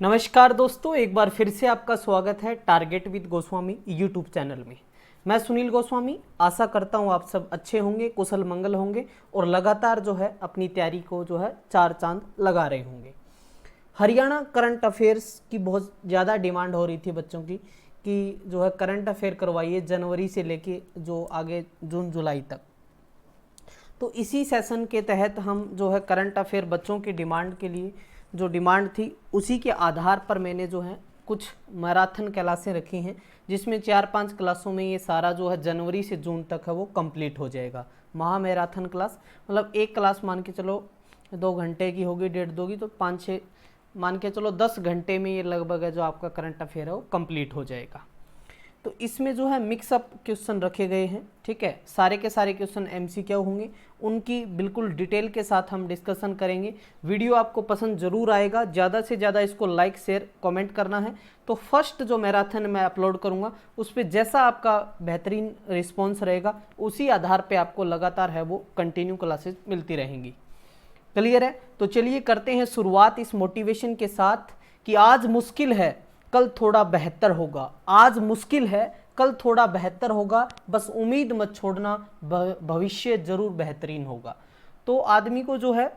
नमस्कार दोस्तों, एक बार फिर से आपका स्वागत है target with Goswami YouTube channel में। मैं सुनील गोस्वामी आशा करता हूँ आप सब अच्छे होंगे, कुशल मंगल होंगे और लगातार जो है अपनी तैयारी को जो है चार चांद लगा रहे होंगे। हरियाणा करंट अफेयर्स की बहुत ज़्यादा डिमांड हो रही थी बच्चों की कि जो है करंट अफेयर करवाइए जनवरी से लेके जो आगे जून जुलाई तक। तो इसी सेशन के तहत हम जो है करंट अफेयर बच्चों की डिमांड के लिए जो डिमांड थी उसी के आधार पर मैंने जो है कुछ मैराथन क्लासें रखी हैं, जिसमें 4-5 क्लासों में ये सारा जो है जनवरी से जून तक है वो कंप्लीट हो जाएगा। महा मैराथन क्लास मतलब एक क्लास मान के चलो 2 घंटे की होगी, 1.5-2 की, तो 5-6 मान के चलो 10 घंटे में ये लगभग है जो आपका करंट अफेयर है वो कंप्लीट हो जाएगा। तो इसमें जो है मिक्सअप क्वेश्चन रखे गए हैं, ठीक है। सारे के सारे क्वेश्चन एमसीक्यू होंगे, उनकी बिल्कुल डिटेल के साथ हम डिस्कशन करेंगे। वीडियो आपको पसंद जरूर आएगा, ज़्यादा से ज़्यादा इसको लाइक शेयर कमेंट करना है। तो फर्स्ट जो मैराथन मैं अपलोड करूँगा उस पर जैसा आपका बेहतरीन रिस्पॉन्स रहेगा उसी आधार पर आपको लगातार है वो कंटिन्यू क्लासेज मिलती रहेंगी। क्लियर है? तो चलिए करते हैं शुरुआत इस मोटिवेशन के साथ कि आज मुश्किल है कल थोड़ा बेहतर होगा। आज मुश्किल है कल थोड़ा बेहतर होगा, बस उम्मीद मत छोड़ना, भविष्य जरूर बेहतरीन होगा। तो आदमी को जो है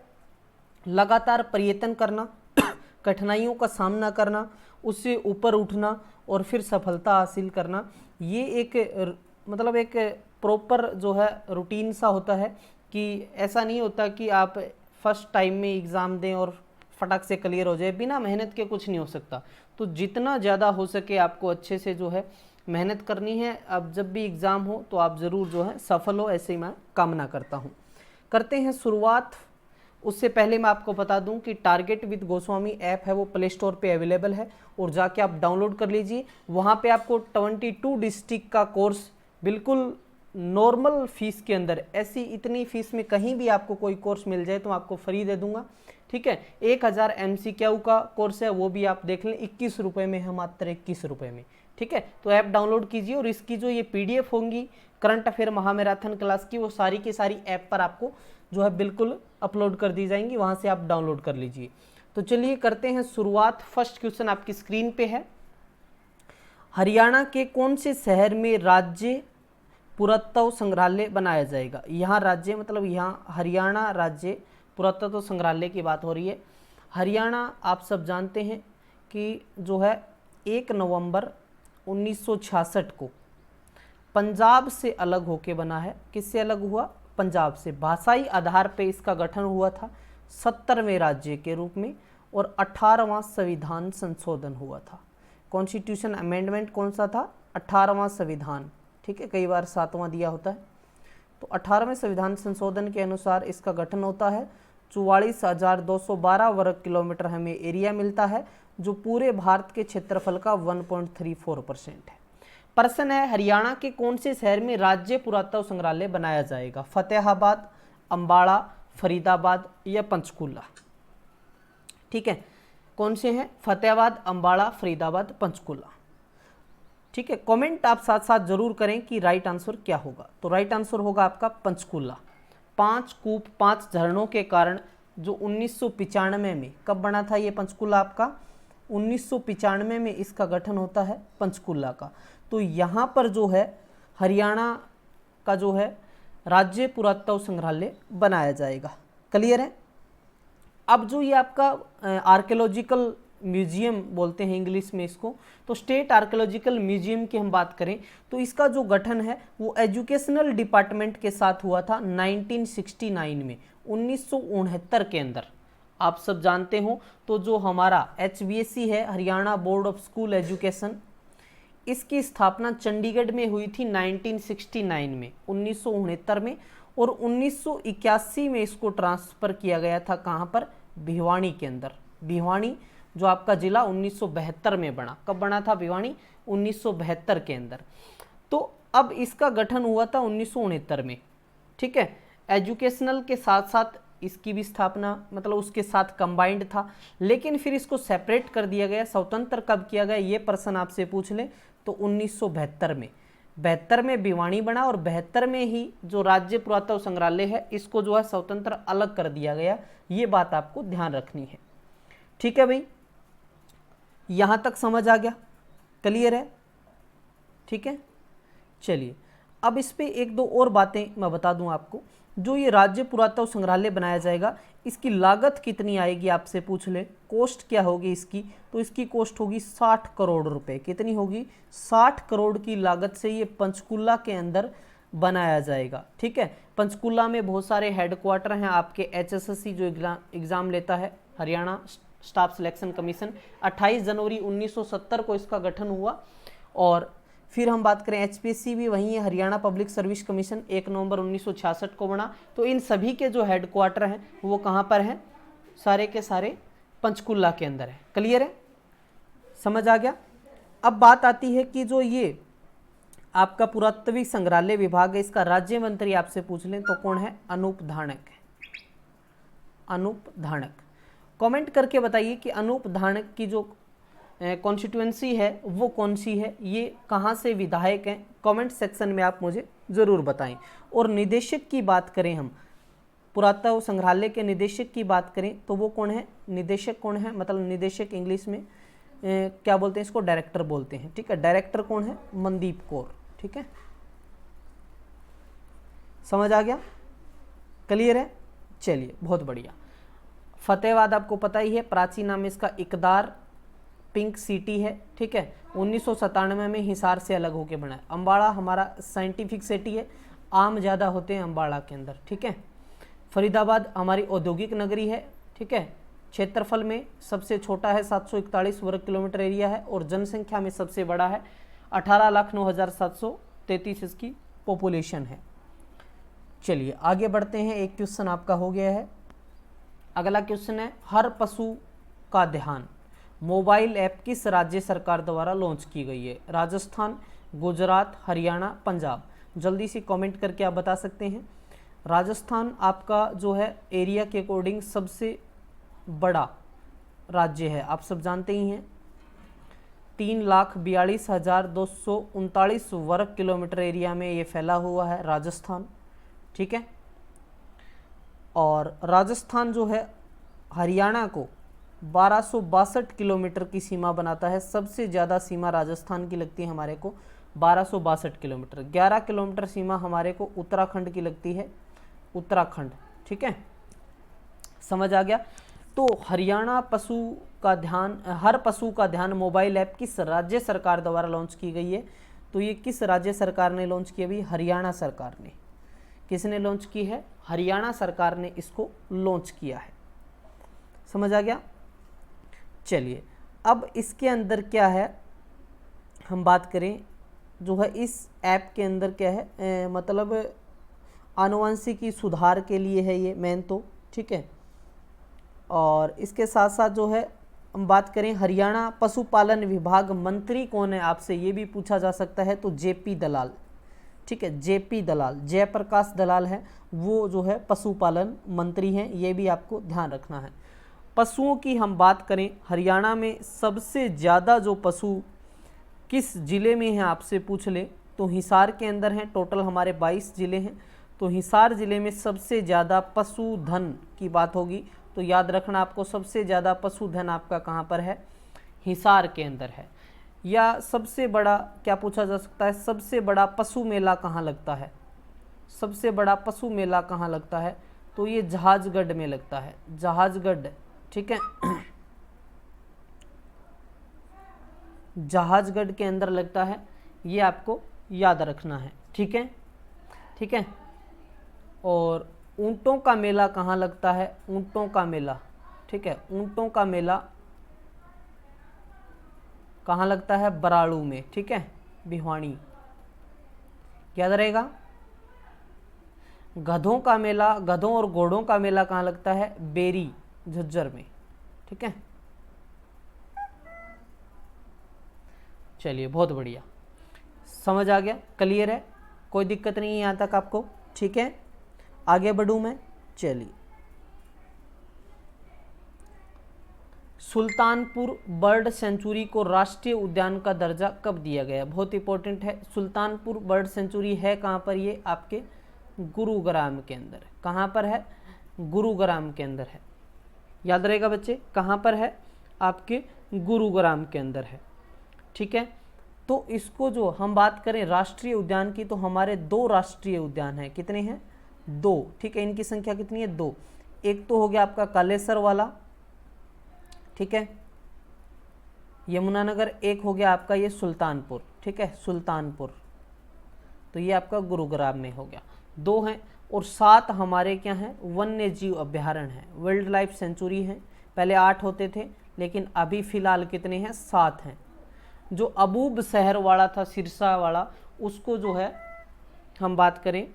लगातार प्रयत्न करना, कठिनाइयों का सामना करना, उससे ऊपर उठना और फिर सफलता हासिल करना, ये एक मतलब एक प्रॉपर जो है रूटीन सा होता है कि ऐसा नहीं होता कि आप फर्स्ट टाइम में एग्ज़ाम दें और फटाक से क्लियर हो जाए। बिना मेहनत के कुछ नहीं हो सकता। तो जितना ज़्यादा हो सके आपको अच्छे से जो है मेहनत करनी है। अब जब भी एग्ज़ाम हो तो आप ज़रूर जो है सफल हो, ऐसे ही मैं कामना करता हूँ। करते हैं शुरुआत। उससे पहले मैं आपको बता दूं कि टारगेट विद गोस्वामी ऐप है वो प्ले स्टोर पे अवेलेबल है और जाके आप डाउनलोड कर लीजिए। वहाँ पे आपको 22 डिस्ट्रिक्ट का कोर्स बिल्कुल नॉर्मल फीस के अंदर, ऐसी इतनी फीस में कहीं भी आपको कोई कोर्स मिल जाए तो आपको फ्री दे दूंगा, ठीक है। 1000 MCQ का कोर्स है वो भी आप देख लें, 21 रुपये में है, मात्र 21 रुपये में, ठीक है। तो ऐप डाउनलोड कीजिए और इसकी जो ये PDF होंगी करंट अफेयर महामैराथन क्लास की, वो सारी की सारी ऐप पर आपको जो है बिल्कुल अपलोड कर दी जाएंगी, वहाँ से आप डाउनलोड कर लीजिए। तो चलिए करते हैं शुरुआत। फर्स्ट क्वेश्चन आपकी स्क्रीन पे है। हरियाणा के कौन से शहर में राज्य पुरातत्व संग्रहालय बनाया जाएगा? यहाँ राज्य मतलब यहाँ हरियाणा राज्य पुरातत्व संग्रहालय की बात हो रही है। हरियाणा आप सब जानते हैं कि जो है 1 नवंबर 1966 को पंजाब से अलग होके बना है। किससे अलग हुआ? पंजाब से। भाषाई आधार पे इसका गठन हुआ था 70वें राज्य के रूप में और 18वां संविधान संशोधन हुआ था। कॉन्स्टिट्यूशन अमेंडमेंट कौन सा था? 18वां संविधान, ठीक है। कई बार 7वां दिया होता है। तो 18वें संविधान संशोधन के अनुसार इसका गठन होता है। 44,212 वर्ग किलोमीटर हमें एरिया मिलता है, जो पूरे भारत के क्षेत्रफल का 1.34% है। प्रश्न है, हरियाणा के कौन से शहर में राज्य पुरातत्व संग्रहालय बनाया जाएगा? फतेहाबाद, अंबाला, फरीदाबाद या पंचकुला? ठीक है, कौन से हैं? फतेहाबाद, अंबाला, फरीदाबाद, पंचकुला, ठीक है। कमेंट आप साथ साथ जरूर करें कि राइट आंसर क्या होगा। तो राइट आंसर होगा आपका पंचकुला। 5 कूप 5 झरनों के कारण जो 1995 में, कब बना था ये पंचकुला आपका? 1995 में इसका गठन होता है पंचकुला का। तो यहाँ पर जो है हरियाणा का जो है राज्य पुरातत्व संग्रहालय बनाया जाएगा। क्लियर है? अब जो ये आपका आर्कियोलॉजिकल म्यूजियम बोलते हैं इंग्लिश में इसको, तो स्टेट आर्कियोलॉजिकल म्यूजियम की हम बात करें तो इसका जो गठन है वो एजुकेशनल डिपार्टमेंट के साथ हुआ था 1969 में, 1969 के अंदर। आप सब जानते हो तो जो हमारा HBSC है, Haryana board of school education, इसकी स्थापना चंडीगढ़ में हुई थी 1969 में, 1969 में, और 1981 में इसको ट्रांसफ़र किया गया था। कहाँ पर? भिवानी के अंदर। भिवानी जो आपका जिला 1972 में बना। कब बना था भिवानी? 1972 के अंदर। तो अब इसका गठन हुआ था 1969 में, ठीक है। एजुकेशनल के साथ साथ इसकी भी स्थापना मतलब उसके साथ कंबाइंड था, लेकिन फिर इसको सेपरेट कर दिया गया। स्वतंत्र कब किया गया ये प्रश्न आपसे पूछ ले तो 1972 में। 72 में भिवानी बना और 72 में ही जो राज्य पुरातत्व संग्रहालय है इसको जो है स्वतंत्र अलग कर दिया गया। ये बात आपको ध्यान रखनी है, ठीक है भाई। यहाँ तक समझ आ गया, क्लियर है? ठीक है, चलिए अब इस पे एक दो और बातें मैं बता दूं आपको। जो ये राज्य पुरातत्व संग्रहालय बनाया जाएगा, इसकी लागत कितनी आएगी आपसे पूछ ले, कॉस्ट क्या होगी इसकी, तो इसकी कॉस्ट होगी 60 करोड़ रुपए। कितनी होगी? 60 करोड़ की लागत से ये पंचकुला के अंदर बनाया जाएगा। ठीक है, पंचकुला में बहुत सारे हेडक्वार्टर हैं आपके। HSSC जो एग्ज़ाम लेता है, हरियाणा स्टाफ सिलेक्शन कमीशन, 28 जनवरी 1970 को इसका गठन हुआ। और फिर हम बात करें HPSC भी वहीं है, हरियाणा पब्लिक सर्विस कमीशन 1 नवंबर 1966 को बना। तो इन सभी के जो हेडक्वार्टर हैं वो कहाँ पर हैं? सारे के सारे पंचकुला के अंदर है। क्लियर है, समझ आ गया? अब बात आती है कि जो ये आपका पुरातत्विक संग्रहालय विभाग है, इसका राज्य मंत्री आपसे पूछ लें तो कौन है? अनूप धानक है। अनूप धानक, कमेंट करके बताइए कि अनूप धानक की जो कॉन्स्टिट्यूएंसी है वो कौन सी है, ये कहाँ से विधायक हैं, कमेंट सेक्शन में आप मुझे ज़रूर बताएं। और निदेशक की बात करें, हम पुरातत्व संग्रहालय के निदेशक की बात करें तो वो कौन है? निदेशक कौन है? मतलब निदेशक इंग्लिश में क्या बोलते हैं इसको? डायरेक्टर बोलते हैं। ठीक है, डायरेक्टर कौन है? मनदीप कौर। ठीक है, समझ आ गया, क्लियर है? चलिए बहुत बढ़िया। फतेहाबाद आपको पता ही है, प्राचीन नाम इसका इकदार पिंक सिटी है। ठीक है, 1997 में हिसार से अलग होकर बना है। अम्बाड़ा हमारा साइंटिफिक सिटी है, आम ज़्यादा होते हैं अम्बाड़ा के अंदर। ठीक है, फरीदाबाद हमारी औद्योगिक नगरी है। ठीक है, क्षेत्रफल में सबसे छोटा है, 741 वर्ग किलोमीटर एरिया है, और जनसंख्या में सबसे बड़ा है, 18,09,733 इसकी पॉपुलेशन है। चलिए आगे बढ़ते हैं, एक क्वेश्चन आपका हो गया है। अगला क्वेश्चन है, हर पशु का ध्यान मोबाइल ऐप किस राज्य सरकार द्वारा लॉन्च की गई है? राजस्थान, गुजरात, हरियाणा, पंजाब। जल्दी से कमेंट करके आप बता सकते हैं। राजस्थान आपका जो है एरिया के अकॉर्डिंग सबसे बड़ा राज्य है, आप सब जानते ही हैं। 3,42,239 वर्ग किलोमीटर एरिया में ये फैला हुआ है राजस्थान। ठीक है, और राजस्थान जो है हरियाणा को 1262 किलोमीटर की सीमा बनाता है। सबसे ज़्यादा सीमा राजस्थान की लगती है हमारे को, 1262 किलोमीटर। 11 किलोमीटर सीमा हमारे को उत्तराखंड की लगती है, उत्तराखंड। ठीक है, समझ आ गया? तो हरियाणा पशु का ध्यान, हर पशु का ध्यान मोबाइल ऐप किस राज्य सरकार द्वारा लॉन्च की गई है? तो ये किस राज्य सरकार ने लॉन्च किया भाई? हरियाणा सरकार ने। किसने लॉन्च की है? हरियाणा सरकार ने इसको लॉन्च किया है। समझ आ गया? चलिए अब इसके अंदर क्या है, हम बात करें जो है इस ऐप के अंदर क्या है, मतलब आनुवंशिकी सुधार के लिए है ये मेन तो। ठीक है, और इसके साथ साथ जो है हम बात करें हरियाणा पशुपालन विभाग मंत्री कौन है, आपसे ये भी पूछा जा सकता है। तो JP दलाल। ठीक है, JP दलाल, जयप्रकाश दलाल है, वो जो है पशुपालन मंत्री हैं, ये भी आपको ध्यान रखना है। पशुओं की हम बात करें, हरियाणा में सबसे ज़्यादा जो पशु किस ज़िले में हैं आपसे पूछ ले तो हिसार के अंदर हैं। टोटल हमारे 22 ज़िले हैं, तो हिसार ज़िले में सबसे ज़्यादा पशुधन की बात होगी। तो याद रखना आपको, सबसे ज़्यादा पशुधन आपका कहाँ पर है? हिसार के अंदर है। या सबसे बड़ा क्या पूछा जा सकता है, सबसे बड़ा पशु मेला कहाँ लगता है? सबसे बड़ा पशु मेला कहाँ लगता है? तो ये जहाजगढ़ में लगता है, जहाजगढ़। ठीक है, जहाजगढ़ के अंदर लगता है, ये आपको याद रखना है। ठीक है, ठीक है। और ऊंटों का मेला कहाँ लगता है? ऊंटों का मेला। ठीक है, ऊंटों का मेला कहाँ लगता है? बराड़ू में। ठीक है, भिवानी, याद रहेगा। गधों का मेला, गधों और घोड़ों का मेला कहाँ लगता है? बेरी, झज्जर में। ठीक है, चलिए बहुत बढ़िया, समझ आ गया, क्लियर है, कोई दिक्कत नहीं है यहाँ तक आपको। ठीक है, आगे बढ़ूँ मैं। चलिए, सुल्तानपुर बर्ड सेंचुरी को राष्ट्रीय उद्यान का दर्जा कब दिया गया? बहुत इंपॉर्टेंट है। सुल्तानपुर बर्ड सेंचुरी है कहाँ पर? ये आपके गुरुग्राम के अंदर। कहाँ पर है? गुरुग्राम के अंदर है, याद रहेगा बच्चे, कहाँ पर है? आपके गुरुग्राम के अंदर है। ठीक है, तो इसको जो हम बात करें राष्ट्रीय उद्यान की, तो हमारे 2 राष्ट्रीय उद्यान हैं। कितने हैं? 2। ठीक है, इनकी संख्या कितनी है? 2। एक तो हो गया आपका कालेसर वाला, ठीक है, यमुनानगर। एक हो गया आपका ये सुल्तानपुर, ठीक है, सुल्तानपुर। तो ये आपका गुरुग्राम में हो गया। 2 हैं। और 7 हमारे क्या हैं? वन्य जीव अभ्यारण्य है, वाइल्ड लाइफ सेंचुरी है। पहले 8 होते थे, लेकिन अभी फिलहाल कितने हैं? 7 हैं। जो अबूब शहर वाला था, सिरसा वाला, उसको जो है हम बात करें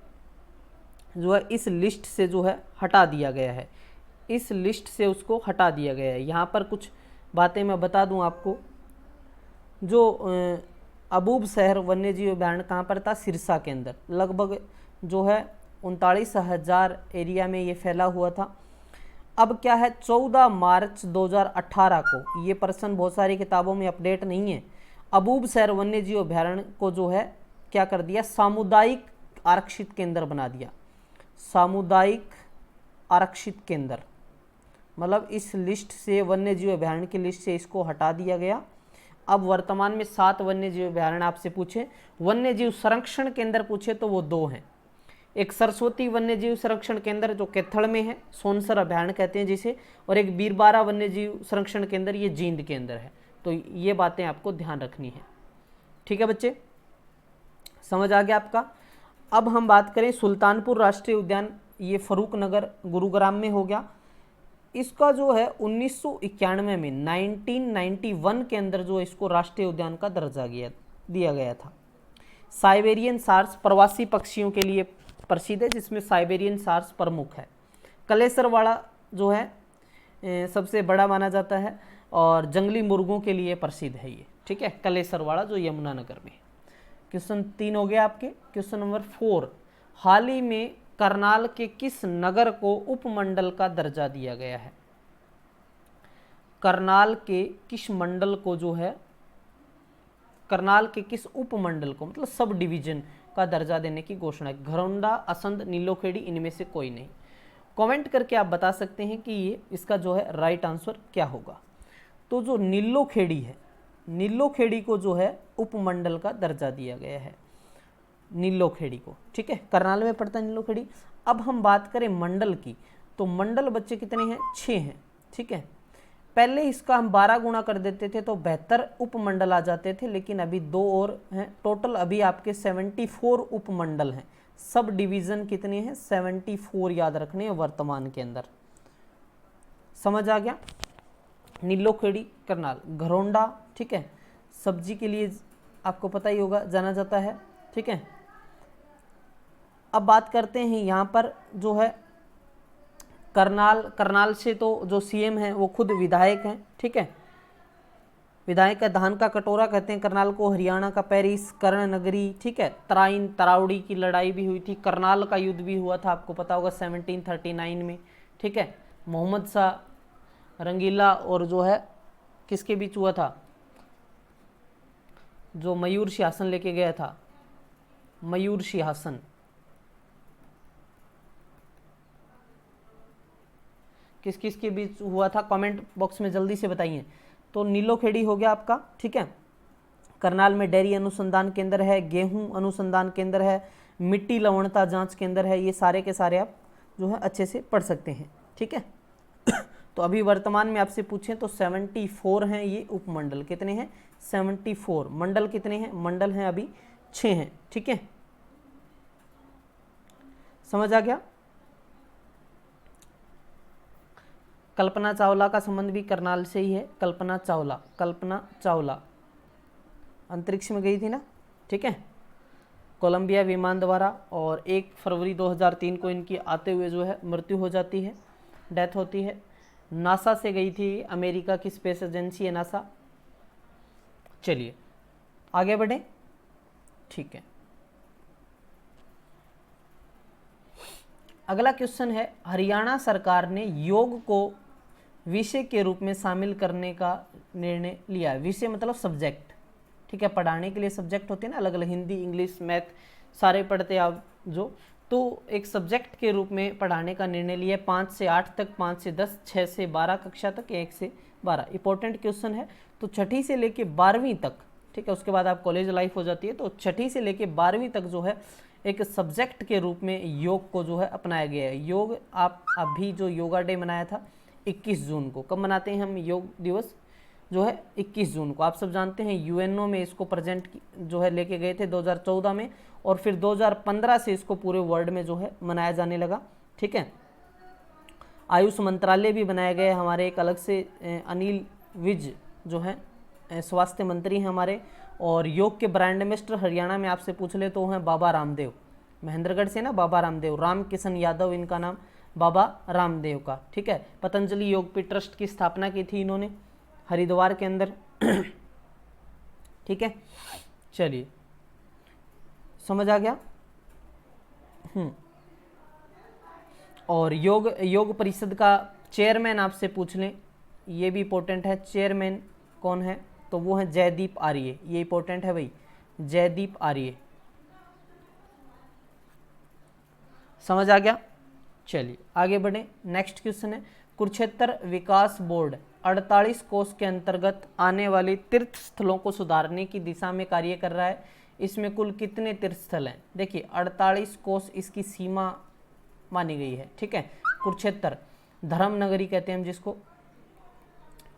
जो है इस लिस्ट से जो है हटा दिया गया है। इस लिस्ट से उसको हटा दिया गया है। यहाँ पर कुछ बातें मैं बता दूं आपको। जो अबूब शहर वन्यजीव अभ्यारण्य कहाँ पर था? सिरसा के अंदर। लगभग जो है 39,000 एरिया में ये फैला हुआ था। अब क्या है, 14 मार्च 2018 को, ये पर्सन बहुत सारी किताबों में अपडेट नहीं है, अबूब शहर वन्यजीव अभ्यारण्य को जो है क्या कर दिया? सामुदायिक आरक्षित केंद्र बना दिया। सामुदायिक आरक्षित केंद्र मतलब इस लिस्ट से, वन्यजीव अभ्यारण्य की लिस्ट से इसको हटा दिया गया। अब वर्तमान में 7 वन्यजीव अभ्यारण्य आपसे पूछे, वन्यजीव संरक्षण केंद्र पूछे तो वो 2 हैं। एक सरस्वती वन्यजीव संरक्षण केंद्र जो कैथल में है, सोनसर अभ्यारण्य कहते हैं जिसे, और एक बीरबारा वन्यजीव संरक्षण केंद्र, ये जींद के अंदर है। तो ये बातें आपको ध्यान रखनी है। ठीक है बच्चे, समझ आ गया आपका। अब हम बात करें सुल्तानपुर राष्ट्रीय उद्यान, ये फरूखनगर गुरुग्राम में हो गया। इसका जो है 1991 में 1991 के अंदर जो इसको राष्ट्रीय उद्यान का दर्जा दिया गया था। साइबेरियन सार्स प्रवासी पक्षियों के लिए प्रसिद्ध है, जिसमें साइबेरियन सार्स प्रमुख है। कलेसर वाला जो है सबसे बड़ा माना जाता है, और जंगली मुर्गों के लिए प्रसिद्ध है ये। ठीक है, कलेसर वाला जो यमुनानगर में। क्वेश्चन 3 हो गया आपके। क्वेश्चन नंबर 4, हाल ही में करनाल के किस नगर को उपमंडल का दर्जा दिया गया है? करनाल के किस मंडल को जो है, करनाल के किस उपमंडल को, मतलब सब डिवीजन का दर्जा देने की घोषणा है? घरौंडा, असंध, नीलोखेड़ी, इनमें से कोई नहीं। कमेंट करके आप बता सकते हैं कि ये इसका जो है राइट आंसर क्या होगा। तो जो नीलोखेड़ी है, नीलोखेड़ी को जो है उपमंडल का दर्जा दिया गया है, नीलोखेड़ी को। ठीक है, करनाल में पड़ता है नीलोखेड़ी। अब हम बात करें मंडल की, तो मंडल बच्चे कितने हैं? 6 हैं। ठीक है, पहले इसका हम 12 गुना कर देते थे तो 72 उपमंडल आ जाते थे, लेकिन अभी 2 और हैं। टोटल अभी आपके 74 उपमंडल हैं। सब डिवीजन कितने हैं? 74 याद रखने हैं वर्तमान के अंदर। समझ आ गया? नीलोखेड़ी, करनाल, घरौंडा, ठीक है, सब्जी के लिए आपको पता ही होगा जाना जाता है। ठीक है, अब बात करते हैं यहाँ पर जो है करनाल से तो जो सीएम हैं वो खुद विधायक हैं। ठीक है, विधायक का धान का कटोरा कहते हैं करनाल को, हरियाणा का पेरिस, कर्ण नगरी। ठीक है, तराइन तरावड़ी की लड़ाई भी हुई थी, करनाल का युद्ध भी हुआ था, आपको पता होगा 1739 में। ठीक है, मोहम्मद शाह रंगीला और जो है किसके बीच हुआ था? जो मयूर सिंहासन लेके गया था, मयूर सिंहासन, किस किस के बीच हुआ था? कमेंट बॉक्स में जल्दी से बताइए। तो नीलोखेड़ी हो गया आपका। ठीक है, करनाल में डेयरी अनुसंधान केंद्र है, गेहूं अनुसंधान केंद्र है, मिट्टी लवणता जांच केंद्र है। ये सारे के सारे आप जो है अच्छे से पढ़ सकते हैं। ठीक है, तो अभी वर्तमान में आपसे पूछें तो 74 हैं ये उपमंडल। कितने हैं? 74। मंडल कितने हैं? मंडल हैं अभी 6 हैं। ठीक है, समझ आ गया? कल्पना चावला का संबंध भी करनाल से ही है। कल्पना चावला अंतरिक्ष में गई थी ना। ठीक है, कोलंबिया विमान द्वारा, और 1 फरवरी 2003 को इनकी आते हुए जो है मृत्यु हो जाती है, डेथ होती है। नासा से गई थी, अमेरिका की स्पेस एजेंसी है नासा। चलिए आगे बढ़े। ठीक है, अगला क्वेश्चन है, हरियाणा सरकार ने योग को विषय के रूप में शामिल करने का निर्णय लिया है। विषय मतलब सब्जेक्ट। ठीक है, पढ़ाने के लिए सब्जेक्ट होते हैं ना अलग अलग, हिंदी, इंग्लिश, मैथ सारे पढ़ते हैं आप जो, तो एक सब्जेक्ट के रूप में पढ़ाने का निर्णय लिया है। 5 से 8 तक, 5 से 10, 6 से 12 कक्षा तक, 1 से 12 इंपॉर्टेंट क्वेश्चन है। तो छठी से लेके 12वीं तक, ठीक है, उसके बाद आप कॉलेज लाइफ हो जाती है, तो छठी से लेके 12वीं तक जो है एक सब्जेक्ट के रूप में योग को जो है अपनाया गया है। योग आप अभी जो योगा डे मनाया था 21 जून को, कब मनाते हैं हम योग दिवस जो है 21 जून को, आप सब जानते हैं। यूएनओ में इसको प्रेजेंट जो है लेके गए थे 2014 में, और फिर 2015 से इसको पूरे वर्ल्ड में जो है मनाया जाने लगा, ठीक है। आयुष मंत्रालय भी बनाया गया है हमारे, एक अलग से अनिल विज जो है स्वास्थ्य मंत्री हैं हमारे। और योग के ब्रांड एम्बेसडर हरियाणा में आपसे पूछ ले तो हैं बाबा रामदेव, महेंद्रगढ़ से ना, बाबा रामदेव, राम किशन यादव इनका नाम, बाबा रामदेव का, ठीक है। पतंजलि योगपीठ ट्रस्ट की स्थापना की थी इन्होंने हरिद्वार के अंदर, ठीक है। चलिए समझ आ गया। और योग परिषद का चेयरमैन आपसे पूछ लें, ये भी इंपॉर्टेंट है, चेयरमैन कौन है, तो वो है जयदीप आर्य, ये इंपॉर्टेंट है भाई, जयदीप आर्य, समझ आ गया। चलिए आगे बढ़े, नेक्स्ट क्वेश्चन है, कुरुक्षेत्र विकास बोर्ड 48 कोष के अंतर्गत आने वाले तीर्थ स्थलों को सुधारने की दिशा में कार्य कर रहा है। इसमें कुल कितने तीर्थ स्थल हैं? देखिए 48 कोष इसकी सीमा मानी गई है, ठीक है। कुरुक्षेत्र धर्म नगरी कहते हैं हम जिसको,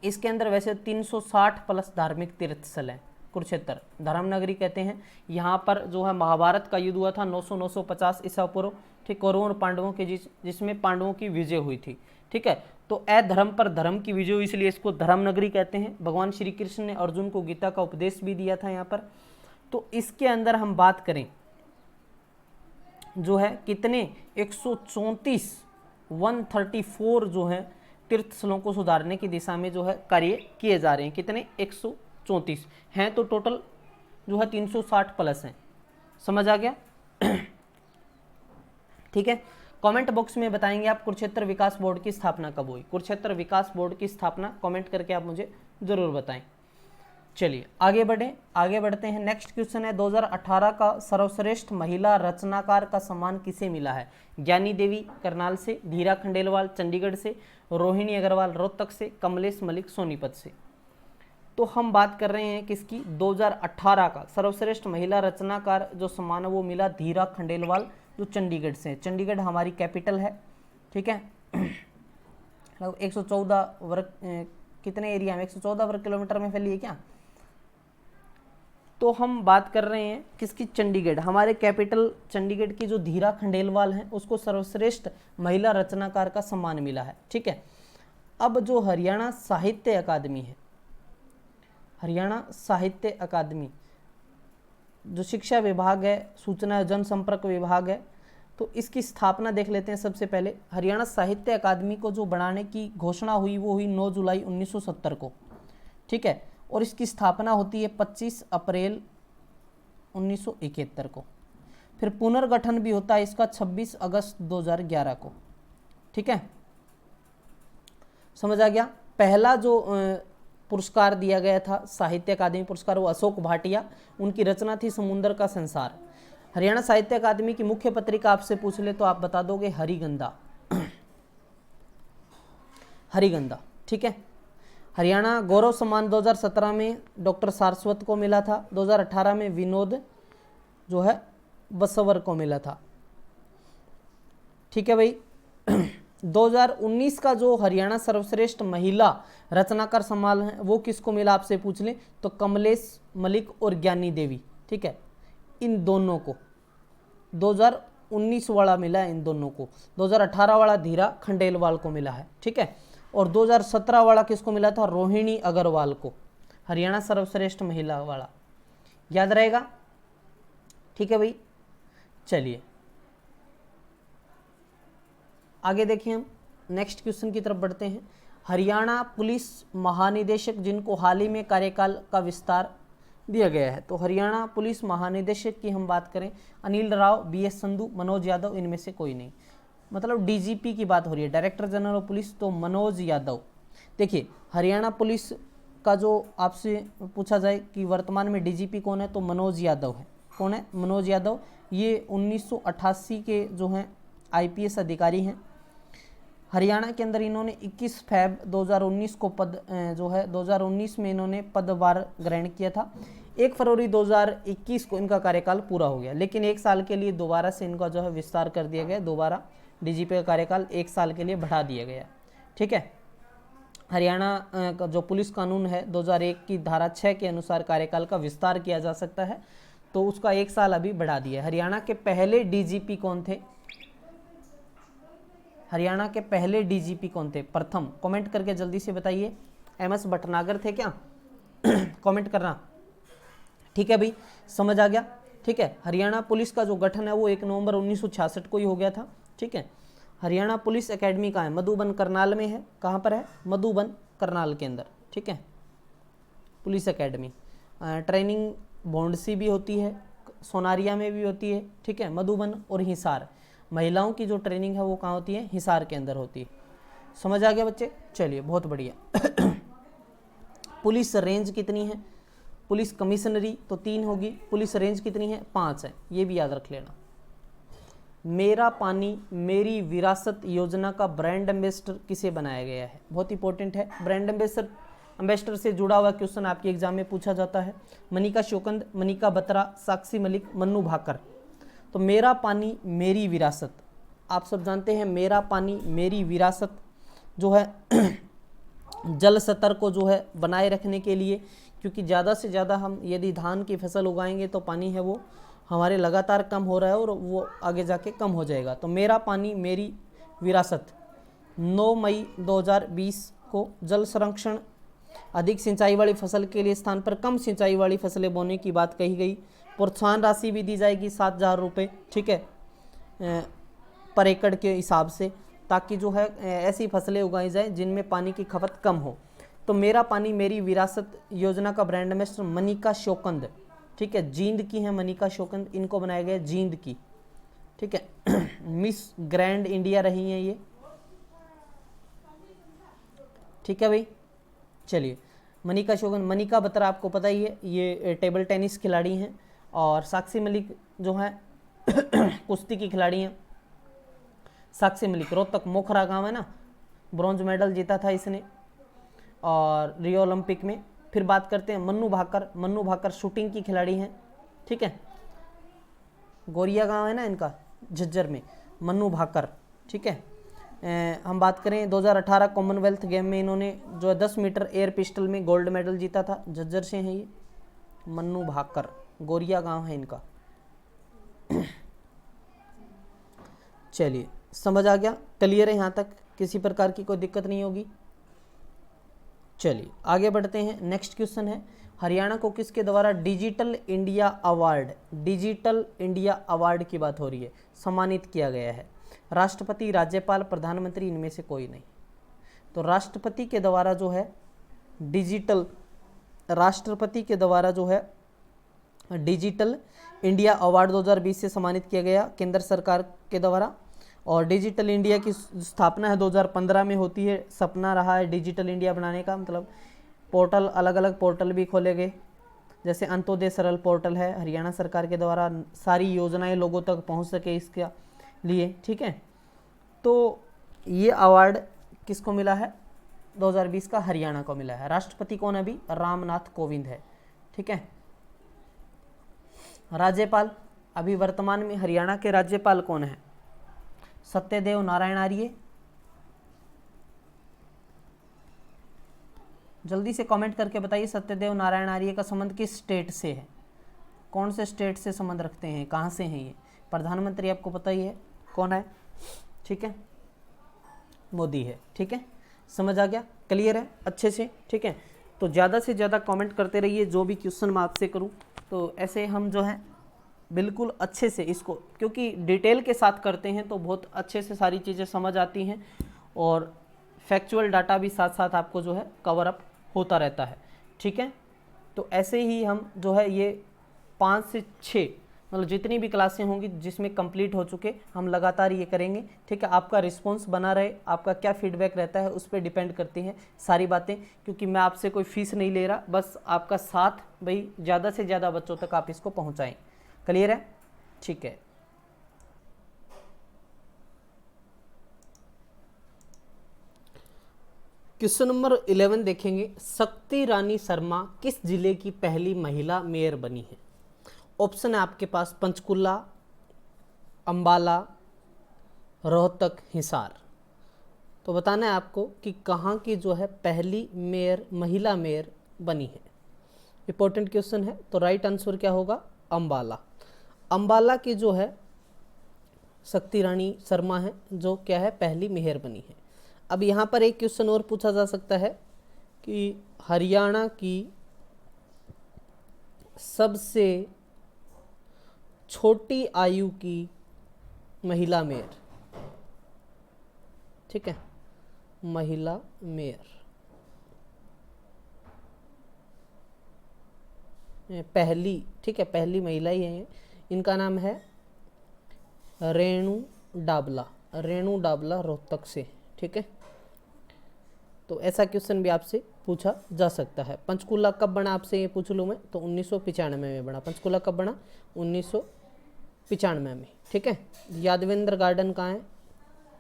इसके अंदर वैसे 360 प्लस धार्मिक तीर्थ स्थल हैं। कुरुक्षेत्र धर्म नगरी कहते हैं। यहाँ पर जो है महाभारत का युद्ध हुआ था 950 ईसा पूर्व, ठीक, कौरवों और पांडवों के जिसमें पांडवों की विजय हुई थी, ठीक है। तो अधर्म पर धर्म की विजय हुई, इसलिए इसको धर्म नगरी कहते हैं। भगवान श्री कृष्ण ने अर्जुन को गीता का उपदेश भी दिया था यहाँ पर। तो इसके अंदर हम बात करें जो है कितने 134 जो है तीर्थ स्थलों को सुधारने की दिशा में जो है कार्य किए जा रहे हैं। कितने 134 हैं, तो टोटल जो है 360 प्लस हैं, समझ आ गया। ठीक है, कमेंट बॉक्स में बताएंगे आप कुरुक्षेत्र विकास बोर्ड की स्थापना कब हुई। कुरुक्षेत्र विकास बोर्ड की स्थापना कमेंट करके आप मुझे जरूर बताएं। चलिए आगे बढ़ते हैं। नेक्स्ट क्वेश्चन है 2018 का सर्वश्रेष्ठ महिला रचनाकार का सम्मान किसे मिला है? ज्ञानी देवी करनाल से, धीरा खंडेलवाल चंडीगढ़ से, रोहिणी अग्रवाल रोहतक से, कमलेश मलिक सोनीपत से। तो हम बात कर रहे हैं किसकी, 2018 का सर्वश्रेष्ठ महिला रचनाकार जो सम्मान है वो मिला धीरा खंडेलवाल जो चंडीगढ़ से। चंडीगढ़ हमारी कैपिटल है, ठीक है। 114 वर्ग कितने एरिया में 114 वर्ग किलोमीटर में फैली है क्या? तो हम बात कर रहे हैं किसकी, चंडीगढ़, हमारे कैपिटल चंडीगढ़ की जो धीरा खंडेलवाल हैं उसको सर्वश्रेष्ठ महिला रचनाकार का सम्मान मिला है, ठीक है। अब जो हरियाणा साहित्य अकादमी है, हरियाणा साहित्य अकादमी जो शिक्षा विभाग है, सूचना एवं जनसंपर्क विभाग है, तो इसकी स्थापना देख लेते हैं। सबसे पहले हरियाणा साहित्य अकादमी को जो बनाने की घोषणा हुई वो हुई 9 जुलाई 1970 को, ठीक है। और इसकी स्थापना होती है 25 अप्रैल 1971 को। फिर पुनर्गठन भी होता है इसका 26 अगस्त 2011 को, ठीक है, समझ आ गया। पहला जो पुरस्कार दिया गया था साहित्य अकादमी पुरस्कार वो अशोक भाटिया, उनकी रचना थी समुंदर का संसार। हरियाणा साहित्य अकादमी की मुख्य पत्रिका आपसे पूछ ले तो आप बता दोगे हरिगंधा, हरिगंधा, ठीक है। हरियाणा गौरव सम्मान 2017 में डॉक्टर सारस्वत को मिला था, 2018 में विनोद जो है बसवर को मिला था, ठीक है भाई। 2019 का जो हरियाणा सर्वश्रेष्ठ महिला रचनाकार सम्मान है वो किसको मिला आपसे पूछ लें तो कमलेश मलिक और ज्ञानी देवी, ठीक है, इन दोनों को 2019 वाला मिला है इन दोनों को। 2018 वाला धीरा खंडेलवाल को मिला है, ठीक है। और 2017 वाला किसको मिला था, रोहिणी अग्रवाल को, हरियाणा सर्वश्रेष्ठ महिला वाला, याद रहेगा, ठीक है भाई। चलिए आगे देखिए, हम नेक्स्ट क्वेश्चन की तरफ बढ़ते हैं। हरियाणा पुलिस महानिदेशक जिनको हाल ही में कार्यकाल का विस्तार दिया गया है, तो हरियाणा पुलिस महानिदेशक की हम बात करें अनिल राव, BS संधू, मनोज यादव, इनमें से कोई नहीं। मतलब DGP की बात हो रही है, डायरेक्टर जनरल ऑफ पुलिस, तो मनोज यादव। देखिए हरियाणा पुलिस का जो आपसे पूछा जाए कि वर्तमान में DGP कौन है तो मनोज यादव है। कौन है? मनोज यादव। ये 1988 के जो हैं IPS अधिकारी हैं। हरियाणा के अंदर इन्होंने 21 फैब 2019 को पद जो है 2019 में इन्होंने पदभार ग्रहण किया था। 1 फरवरी 2021 को इनका कार्यकाल पूरा हो गया, लेकिन 1 साल के लिए दोबारा से इनका जो है विस्तार कर दिया गया, दोबारा डीजीपी का कार्यकाल 1 साल के लिए बढ़ा दिया गया। ठीक है, हरियाणा का जो पुलिस कानून है 2001 की धारा 6 के अनुसार कार्यकाल का विस्तार किया जा सकता है, तो उसका 1 साल अभी बढ़ा दिया। हरियाणा के पहले डीजीपी कौन थे? हरियाणा के पहले डीजीपी कौन थे? प्रथम कमेंट करके जल्दी से बताइए। MS भटनागर थे क्या? कमेंट करना। ठीक है भाई, समझ आ गया। ठीक है, हरियाणा पुलिस का जो गठन है वो 1 नवंबर 1966 को ही हो गया था। ठीक है, हरियाणा पुलिस एकेडमी कहाँ है? मधुबन करनाल में है। कहाँ पर है? मधुबन करनाल के अंदर। ठीक है, पुलिस एकेडमी। ट्रेनिंग भोंडसी भी होती है, सोनारिया में भी होती है। ठीक है, मधुबन और हिसार, महिलाओं की जो ट्रेनिंग है वो कहाँ होती है? हिसार के अंदर होती है। समझ आ गया बच्चे? चलिए, बहुत बढ़िया। पुलिस रेंज कितनी है? पुलिस कमिश्नरी तो 3 होगी, पुलिस रेंज कितनी है? 5 है, ये भी याद रख लेना। मेरा पानी मेरी विरासत योजना का ब्रांड एम्बेसडर किसे बनाया गया है? बहुत इंपॉर्टेंट है। ब्रांड एम्बेसडर से जुड़ा हुआ क्वेश्चन आपके एग्जाम में पूछा जाता है। मनिका शोकंद, मनिका बत्रा, साक्षी मलिक, मन्नू भाकर। तो मेरा पानी मेरी विरासत, आप सब जानते हैं मेरा पानी मेरी विरासत जो है जल स्तर को जो है बनाए रखने के लिए, क्योंकि ज़्यादा से ज़्यादा हम यदि धान की फसल उगाएंगे तो पानी है वो हमारे लगातार कम हो रहा है और वो आगे जाके कम हो जाएगा। तो मेरा पानी मेरी विरासत 9 मई 2020 को जल संरक्षण, अधिक सिंचाई वाली फसल के लिए स्थान पर कम सिंचाई वाली फसलें बोने की बात कही गई। प्रोत्साहन राशि भी दी जाएगी 7,000 रुपये। ठीक है, पर एकड़ के हिसाब से, ताकि जो है ऐसी फसलें उगाई जाएं जिनमें पानी की खपत कम हो। तो मेरा पानी मेरी विरासत योजना का ब्रांड एम्बेसडर मनिका शोकंद। ठीक है, जींद की है मनिका शोकंद, इनको बनाया गया जींद की। ठीक है, मिस ग्रैंड इंडिया रही हैं ये। ठीक है भाई, चलिए, मनिका शोकंद। मनिका बत्रा आपको पता ही है, ये टेबल टेनिस खिलाड़ी हैं। और साक्षी मलिक जो है कुश्ती की खिलाड़ी हैं। साक्षी मलिक रोहतक मोखरा गांव है ना, ब्रॉन्ज मेडल जीता था इसने और रियो ओलंपिक में। फिर बात करते हैं मन्नू भाकर। मन्नू भाकर शूटिंग की खिलाड़ी हैं। ठीक है, गोरिया गांव है ना इनका, झज्जर में, मन्नू भाकर। ठीक है, हम बात करें 2018 कॉमनवेल्थ गेम में इन्होंने जो है 10 मीटर एयर पिस्टल में गोल्ड मेडल जीता था। झज्जर से हैं ये मन्नू भाकर, गोरिया गांव है इनका। चलिए, समझ आ गया? क्लियर है यहाँ तक? किसी प्रकार की कोई दिक्कत नहीं होगी? चलिए आगे बढ़ते हैं। नेक्स्ट क्वेश्चन है, हरियाणा को किसके द्वारा digital India award, digital India award की बात हो रही है, सम्मानित किया गया है? राष्ट्रपति, राज्यपाल, प्रधानमंत्री, इनमें से कोई नहीं। तो राष्ट्रपति के द्वारा जो है डिजिटल, राष्ट्रपति के द्वारा जो है डिजिटल इंडिया अवार्ड 2020 से सम्मानित किया गया केंद्र सरकार के द्वारा। और डिजिटल इंडिया की स्थापना है 2015 में होती है। सपना रहा है डिजिटल इंडिया बनाने का, मतलब पोर्टल, अलग अलग पोर्टल भी खोले गए, जैसे अंत्योदय सरल पोर्टल है हरियाणा सरकार के द्वारा, सारी योजनाएं लोगों तक पहुंच सके इसके लिए। ठीक है, तो ये अवार्ड किसको मिला है? 2020 का हरियाणा को मिला है। राष्ट्रपति कौन है अभी? रामनाथ कोविंद है। ठीक है, राज्यपाल अभी वर्तमान में हरियाणा के राज्यपाल कौन है? सत्यदेव नारायण आर्य। जल्दी से कमेंट करके बताइए, सत्यदेव नारायण आर्य का संबंध किस स्टेट से है? कौन से स्टेट से संबंध रखते हैं? कहाँ से हैं ये? प्रधानमंत्री आपको पता ही है कौन है। ठीक है, मोदी है। ठीक है, समझ आ गया? क्लियर है अच्छे से? ठीक है, तो ज़्यादा से ज़्यादा कमेंट करते रहिए, जो भी क्वेश्चन मैं आपसे करूँ तो ऐसे हम जो है बिल्कुल अच्छे से इसको, क्योंकि डिटेल के साथ करते हैं तो बहुत अच्छे से सारी चीज़ें समझ आती हैं और फैक्चुअल डाटा भी साथ साथ आपको जो है कवर अप होता रहता है। ठीक है, तो ऐसे ही हम जो है ये 5 से 6 मतलब जितनी भी क्लासें होंगी जिसमें कंप्लीट हो चुके, हम लगातार ये करेंगे। ठीक है, आपका रिस्पांस बना रहे, आपका क्या फीडबैक रहता है उस पर डिपेंड करती हैं सारी बातें, क्योंकि मैं आपसे कोई फीस नहीं ले रहा, बस आपका साथ भाई ज़्यादा से ज़्यादा बच्चों तक आप इसको पहुँचाएँ। क्लियर है? ठीक है, क्वेश्चन नंबर 11 देखेंगे, शक्ति रानी शर्मा किस जिले की पहली महिला मेयर बनी है? ऑप्शन है आपके पास पंचकुला, अंबाला, रोहतक, हिसार। तो बताना है आपको कि कहाँ की जो है पहली मेयर, महिला मेयर बनी है। इंपॉर्टेंट क्वेश्चन है। तो राइट आंसर क्या होगा? अंबाला। अंबाला की जो है शक्ति रानी शर्मा है जो क्या है, पहली मेयर बनी है। अब यहाँ पर एक क्वेश्चन और पूछा जा सकता है कि हरियाणा की सबसे छोटी आयु की महिला मेयर, ठीक है, महिला मेयर पहली, ठीक है, पहली महिला ही है। इनका नाम है रेणु डाबला, रेणु डाबला रोहतक से, ठीक है। तो ऐसा क्वेश्चन भी आपसे पूछा जा सकता है। पंचकूला कब बना, आपसे ये पूछ लूँ मैं, तो 1995 में बना। पंचकूला कब बना? 1995 में, ठीक है। यादवेंद्र गार्डन कहाँ है?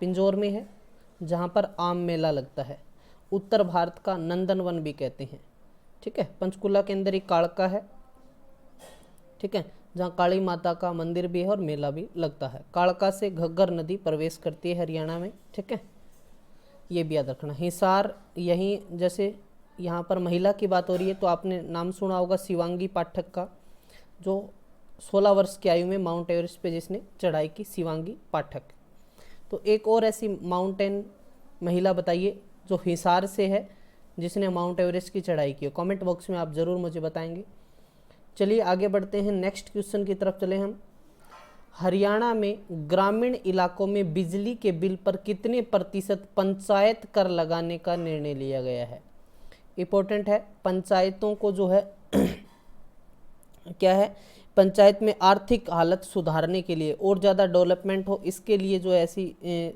पिंजौर में है, जहाँ पर आम मेला लगता है। उत्तर भारत का नंदनवन भी कहते हैं, ठीक है। पंचकूला के अंदर एक कालका है, ठीक है, जहाँ काली माता का मंदिर भी है और मेला भी लगता है। कालका से घग्गर नदी प्रवेश करती है हरियाणा में, ठीक है, ये भी याद रखना। हिसार, यहीं जैसे यहाँ पर महिला की बात हो रही है तो आपने नाम सुना होगा शिवांगी पाठक का, जो 16 वर्ष की आयु में माउंट एवरेस्ट पे जिसने चढ़ाई की, शिवांगी पाठक। तो एक और ऐसी माउंटेन महिला बताइए जो हिसार से है जिसने माउंट एवरेस्ट की चढ़ाई की हो। कमेंट बॉक्स में आप ज़रूर मुझे बताएंगे। चलिए आगे बढ़ते हैं, नेक्स्ट क्वेश्चन की तरफ चले हम। हरियाणा में ग्रामीण इलाकों में बिजली के बिल पर कितने प्रतिशत पंचायत कर लगाने का निर्णय लिया गया है? इंपॉर्टेंट है। पंचायतों को जो है क्या है, पंचायत में आर्थिक हालत सुधारने के लिए और ज़्यादा डेवलपमेंट हो, इसके लिए जो ऐसी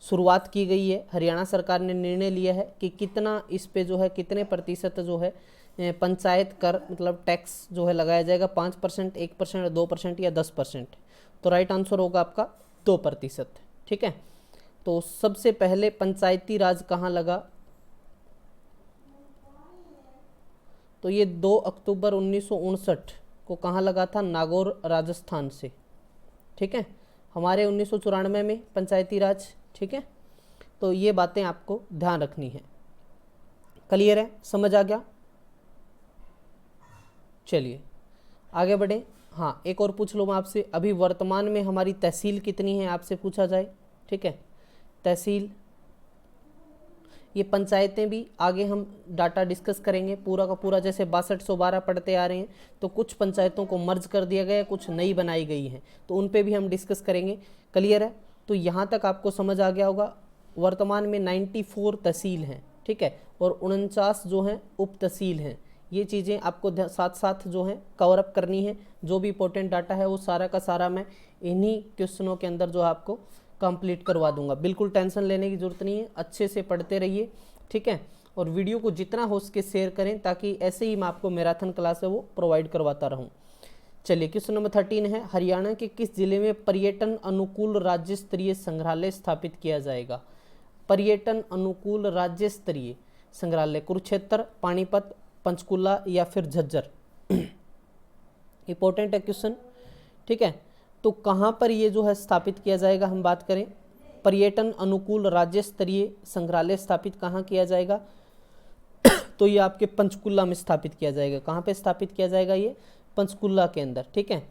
शुरुआत की गई है। हरियाणा सरकार ने निर्णय लिया है कि कितना इस पे जो है, कितने प्रतिशत जो है पंचायत कर मतलब टैक्स जो है लगाया जाएगा, 5%, 1%, 2% या 10%। तो राइट आंसर होगा आपका 2%, ठीक है। तो सबसे पहले पंचायती राज कहाँ लगा? तो ये 2 अक्टूबर 1959 को कहाँ लगा था? नागौर, राजस्थान से, ठीक है। हमारे 1994 में पंचायती राज, ठीक है। तो ये बातें आपको ध्यान रखनी है। क्लियर है? समझ आ गया? चलिए आगे बढ़े। हाँ, एक और पूछ लो मैं आपसे, अभी वर्तमान में हमारी तहसील कितनी है आपसे पूछा जाए, ठीक है। तहसील, ये पंचायतें भी आगे हम डाटा डिस्कस करेंगे पूरा का पूरा। जैसे 6212 पढ़ते आ रहे हैं तो कुछ पंचायतों को मर्ज कर दिया गया है, कुछ नई बनाई गई हैं, तो उन पे भी हम डिस्कस करेंगे। क्लियर है? तो यहाँ तक आपको समझ आ गया होगा। वर्तमान में 94 तहसील हैं, ठीक है, और 49 जो हैं उप तहसील हैं। ये चीज़ें आपको साथ साथ जो है कवर अप करनी है। जो भी इंपॉर्टेंट डाटा है वो सारा का सारा मैं इन्हीं क्वेश्चनों के अंदर जो है आपको कंप्लीट करवा दूंगा। बिल्कुल टेंशन लेने की ज़रूरत नहीं है, अच्छे से पढ़ते रहिए, ठीक है। और वीडियो को जितना हो सके शेयर करें ताकि ऐसे ही मैं आपको मैराथन क्लास है वो प्रोवाइड करवाता रहूँ। चलिए क्वेश्चन नंबर 13 है, हरियाणा के किस जिले में पर्यटन अनुकूल राज्य स्तरीय संग्रहालय स्थापित किया जाएगा? पर्यटन अनुकूल राज्य स्तरीय संग्रहालय कुरुक्षेत्र, पानीपत, पंचकुला या फिर झज्जर? इंपॉर्टेंट है क्वेश्चन, ठीक है। तो कहाँ पर ये जो है स्थापित किया जाएगा, हम बात करें पर्यटन अनुकूल राज्य स्तरीय संग्रहालय स्थापित कहाँ किया जाएगा? तो ये आपके पंचकुला में स्थापित किया जाएगा। कहाँ पे स्थापित किया जाएगा? ये पंचकुला के अंदर, ठीक है।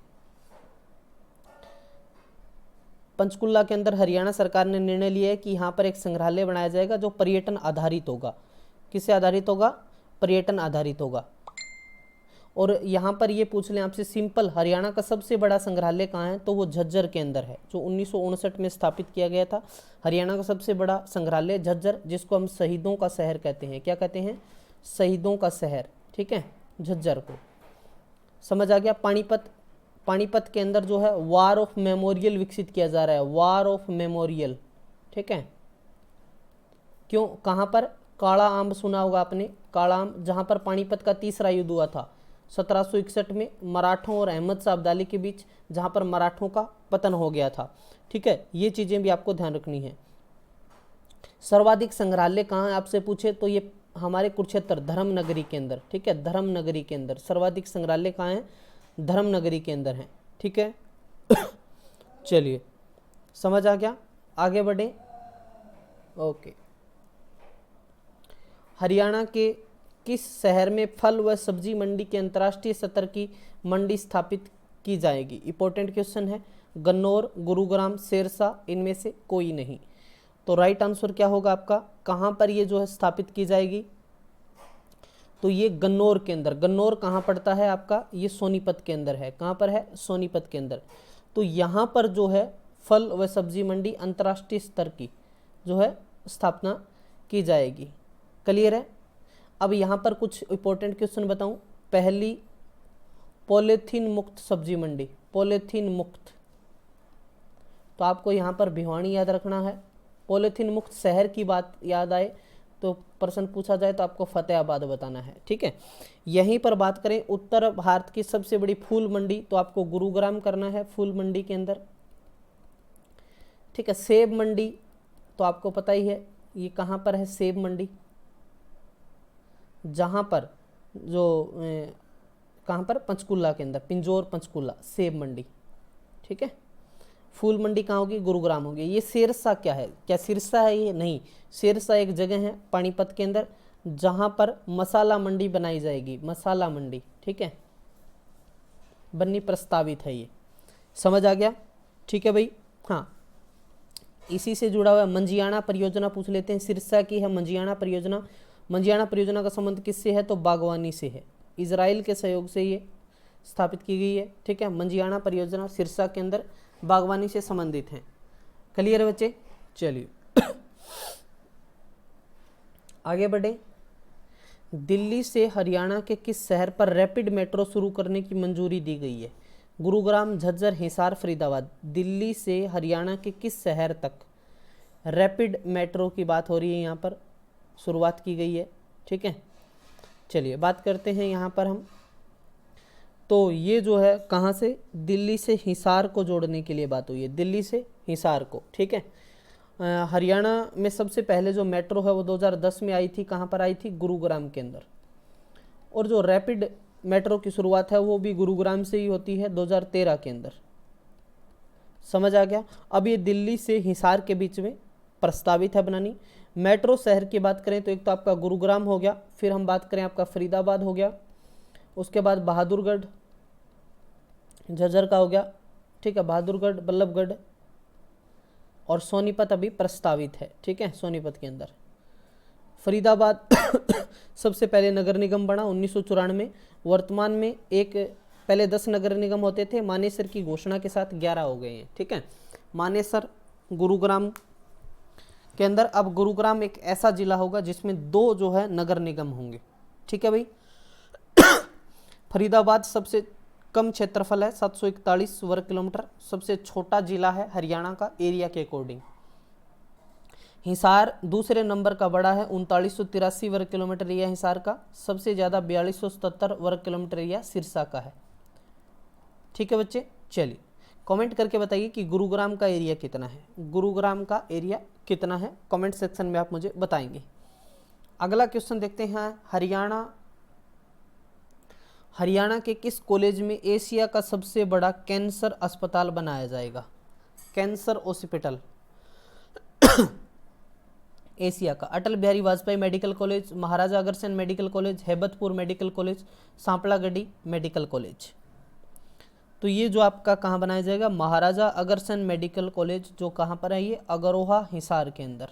पंचकुला के अंदर हरियाणा सरकार ने निर्णय लिया है कि यहाँ पर एक संग्रहालय बनाया जाएगा जो पर्यटन आधारित होगा। किससे आधारित होगा? पर्यटन आधारित होगा। और यहाँ पर ये पूछ लें आपसे सिंपल, हरियाणा का सबसे बड़ा संग्रहालय कहाँ है? तो वो झज्जर के अंदर है, जो 1959 में स्थापित किया गया था। हरियाणा का सबसे बड़ा संग्रहालय झज्जर, जिसको हम शहीदों का शहर कहते हैं। क्या कहते हैं? शहीदों का शहर, ठीक है, झज्जर को। समझ आ गया? पानीपत, पानीपत के अंदर जो है वार ऑफ मेमोरियल विकसित किया जा रहा है, वार ऑफ मेमोरियल, ठीक है। क्यों? कहाँ पर? काला आम सुना होगा आपने, काला आम, जहाँ पर पानीपत का तीसरा युद्ध हुआ था 1761 में मराठों और अहमद शाह अब्दाली के बीच, जहाँ पर मराठों का पतन हो गया था, ठीक है। ये चीज़ें भी आपको ध्यान रखनी है। सर्वाधिक संग्रहालय कहाँ है आपसे पूछे तो ये हमारे कुरुक्षेत्र धर्म नगरी के अंदर, ठीक है, धर्म नगरी के अंदर सर्वाधिक संग्रहालय कहाँ है, धर्म नगरी के अंदर है, ठीक है। चलिए समझ आ गया, आगे बढ़े। ओके, हरियाणा के किस शहर में फल व सब्जी मंडी के अंतर्राष्ट्रीय स्तर की मंडी स्थापित की जाएगी? इंपॉर्टेंट क्वेश्चन है। गन्नौर, गुरुग्राम, सिरसा, इनमें से कोई नहीं। तो राइट आंसर क्या होगा आपका, कहाँ पर ये जो है स्थापित की जाएगी? तो ये गन्नौर के अंदर। गन्नौर कहाँ पड़ता है आपका? ये सोनीपत के अंदर है। कहाँ पर है? सोनीपत के अंदर। तो यहाँ पर जो है फल व सब्जी मंडी अंतर्राष्ट्रीय स्तर की जो है स्थापना की जाएगी। क्लियर है? अब यहाँ पर कुछ इंपॉर्टेंट क्वेश्चन बताऊँ। पहली, पॉलीथीन मुक्त सब्जी मंडी, पॉलीथीन मुक्त, तो आपको यहाँ पर भिवानी याद रखना है। पॉलीथीन मुक्त शहर की बात याद आए तो प्रश्न पूछा जाए तो आपको फतेहाबाद बताना है, ठीक है। यहीं पर बात करें उत्तर भारत की सबसे बड़ी फूल मंडी, तो आपको गुरुग्राम करना है फूल मंडी के अंदर, ठीक है। सेब मंडी तो आपको पता ही है ये कहाँ पर है, सेब मंडी, जहाँ पर जो कहाँ पर, पंचकुला के अंदर, पिंजौर पंचकुला सेब मंडी, ठीक है। फूल मंडी कहाँ होगी? गुरुग्राम होगी। ये सिरसा क्या है? क्या सिरसा है ये? नहीं, सिरसा एक जगह है पानीपत के अंदर जहाँ पर मसाला मंडी बनाई जाएगी, मसाला मंडी, ठीक है, बननी प्रस्तावित है ये। समझ आ गया? ठीक है भाई। हाँ, इसी से जुड़ा हुआ मंजियाना परियोजना पूछ लेते हैं। सिरसा की है मंजियाना परियोजना। मंजियाना परियोजना का संबंध किससे है? तो बागवानी से है। इजराइल के सहयोग से ये स्थापित की गई है, ठीक है। मंजियाना परियोजना सिरसा के अंदर बागवानी से संबंधित है। क्लियर है बच्चे? चलिए आगे बढ़े। दिल्ली से हरियाणा के किस शहर पर रैपिड मेट्रो शुरू करने की मंजूरी दी गई है? गुरुग्राम, झज्जर, हिसार, फरीदाबाद। दिल्ली से हरियाणा के किस शहर तक रैपिड मेट्रो की बात हो रही है, यहाँ पर शुरुआत की गई है, ठीक है। चलिए बात करते हैं यहाँ पर हम। तो ये जो है कहाँ से? दिल्ली से हिसार को जोड़ने के लिए बात हुई है, दिल्ली से हिसार को, ठीक है। हरियाणा में सबसे पहले जो मेट्रो है वो 2010 में आई थी। कहाँ पर आई थी? गुरुग्राम के अंदर। और जो रैपिड मेट्रो की शुरुआत है वो भी गुरुग्राम से ही होती है 2013 के अंदर। समझ आ गया? अब ये दिल्ली से हिसार के बीच में प्रस्तावित है बनानी। मेट्रो शहर की बात करें तो एक तो आपका गुरुग्राम हो गया, फिर हम बात करें आपका फरीदाबाद हो गया, उसके बाद बहादुरगढ़ झज्जर का हो गया, ठीक है, बहादुरगढ़, बल्लभगढ़ और सोनीपत अभी प्रस्तावित है, ठीक है, सोनीपत के अंदर। फरीदाबाद सबसे पहले नगर निगम बना 1994 में। वर्तमान में एक, पहले 10 नगर निगम होते थे, मानेसर की घोषणा के साथ 11 हो गए हैं, ठीक है। मानेसर गुरुग्राम के अंदर। अब गुरुग्राम एक ऐसा जिला होगा जिसमें 2 जो है नगर निगम होंगे, ठीक है भाई। फरीदाबाद सबसे कम क्षेत्रफल है 741 वर्ग किलोमीटर, सबसे छोटा जिला है हरियाणा का एरिया के अकॉर्डिंग। हिसार दूसरे नंबर का बड़ा है 3983 वर्ग किलोमीटर एरिया हिसार का। सबसे ज़्यादा 4277 वर्ग किलोमीटर एरिया सिरसा का है, ठीक है बच्चे। चलिए कमेंट करके बताइए कि गुरुग्राम का एरिया कितना है, गुरुग्राम का एरिया कितना है, कमेंट सेक्शन में आप मुझे बताएंगे। अगला क्वेश्चन देखते हैं। हरियाणा के किस कॉलेज में एशिया का सबसे बड़ा कैंसर अस्पताल बनाया जाएगा? कैंसर हॉस्पिटल एशिया का। Atal Bihari Vajpayee medical college, Maharaja Agrasen medical college, Haibatpur medical college, Sanplagarhi medical college. तो ये जो आपका कहाँ बनाया जाएगा? महाराजा अग्रसेन मेडिकल कॉलेज, जो कहाँ पर है? ये अगरोहा हिसार के अंदर।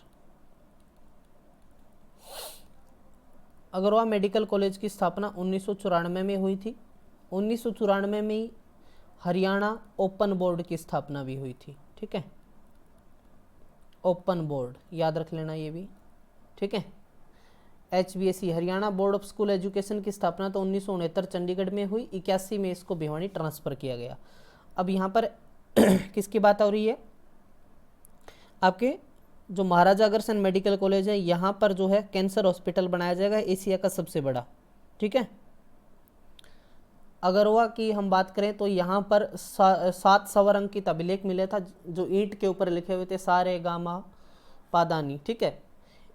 अगरोहा मेडिकल कॉलेज की स्थापना 1994 में हुई थी। 1994 में ही हरियाणा ओपन बोर्ड की स्थापना भी हुई थी, ठीक है। ओपन बोर्ड याद रख लेना ये भी, ठीक है। HBSE Haryana board of school education की स्थापना तो 1969 चंडीगढ़ में हुई। 81 में इसको भिवानी ट्रांसफ़र किया गया। अब यहाँ पर किसकी बात हो रही है? आपके जो महाराजा अग्रसेन मेडिकल कॉलेज है, यहाँ पर जो है कैंसर हॉस्पिटल बनाया जाएगा, एशिया का सबसे बड़ा, ठीक है। अगरवा की हम बात करें तो यहाँ पर 7 सवर अंकित अभिलेख मिले था, जो ईंट के ऊपर लिखे हुए थे, सारे गामा पादानी, ठीक है।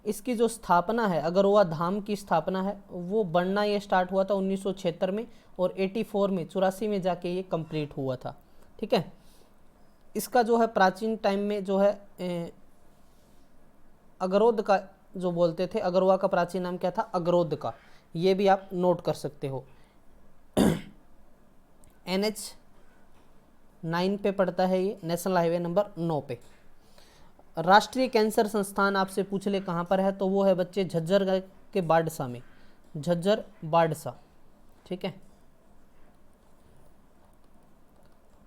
इसकी जो स्थापना है, अगरवा धाम की स्थापना है, वो बनना ये स्टार्ट हुआ था 1976 में, और 84 में 84 में जाके ये कंप्लीट हुआ था। ठीक है, इसका जो है प्राचीन टाइम में जो है अगरोद का जो बोलते थे, अगरवा का प्राचीन नाम क्या था, अगरोद का, ये भी आप नोट कर सकते हो। NH9 पे पड़ता है ये, नेशनल हाईवे नंबर 9 पे। राष्ट्रीय कैंसर संस्थान आपसे पूछ ले कहाँ पर है, तो वो है बच्चे झज्जर के बाडसा में, झज्जर बाडसा। ठीक है,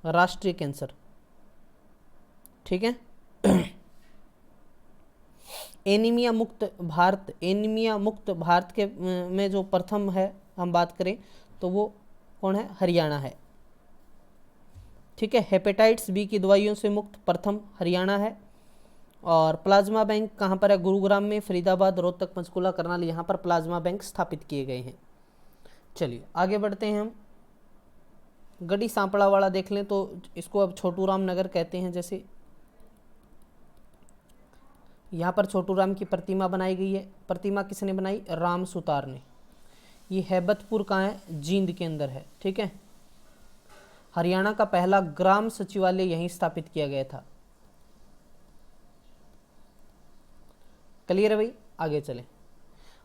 राष्ट्रीय कैंसर। ठीक है, एनीमिया मुक्त भारत के में जो प्रथम है हम बात करें तो वो कौन है, हरियाणा है। ठीक है, हेपेटाइटिस बी की दवाइयों से मुक्त प्रथम हरियाणा है। और प्लाज्मा बैंक कहाँ पर है, गुरुग्राम में, फरीदाबाद, रोहतक, पंचकुला, करनाल, यहाँ पर प्लाज्मा बैंक स्थापित किए गए हैं। चलिए आगे बढ़ते हैं हम। गढ़ी सांपड़ा वाला देख लें तो इसको अब छोटू राम नगर कहते हैं। जैसे यहाँ पर छोटू राम की प्रतिमा बनाई गई है। प्रतिमा किसने बनाई, राम सुतार ने। ये हैबतपुर कहाँ है, जींद के अंदर है। ठीक है, हरियाणा का पहला ग्राम सचिवालय यहीं स्थापित किया गया था। क्लियर है भाई, आगे चलें।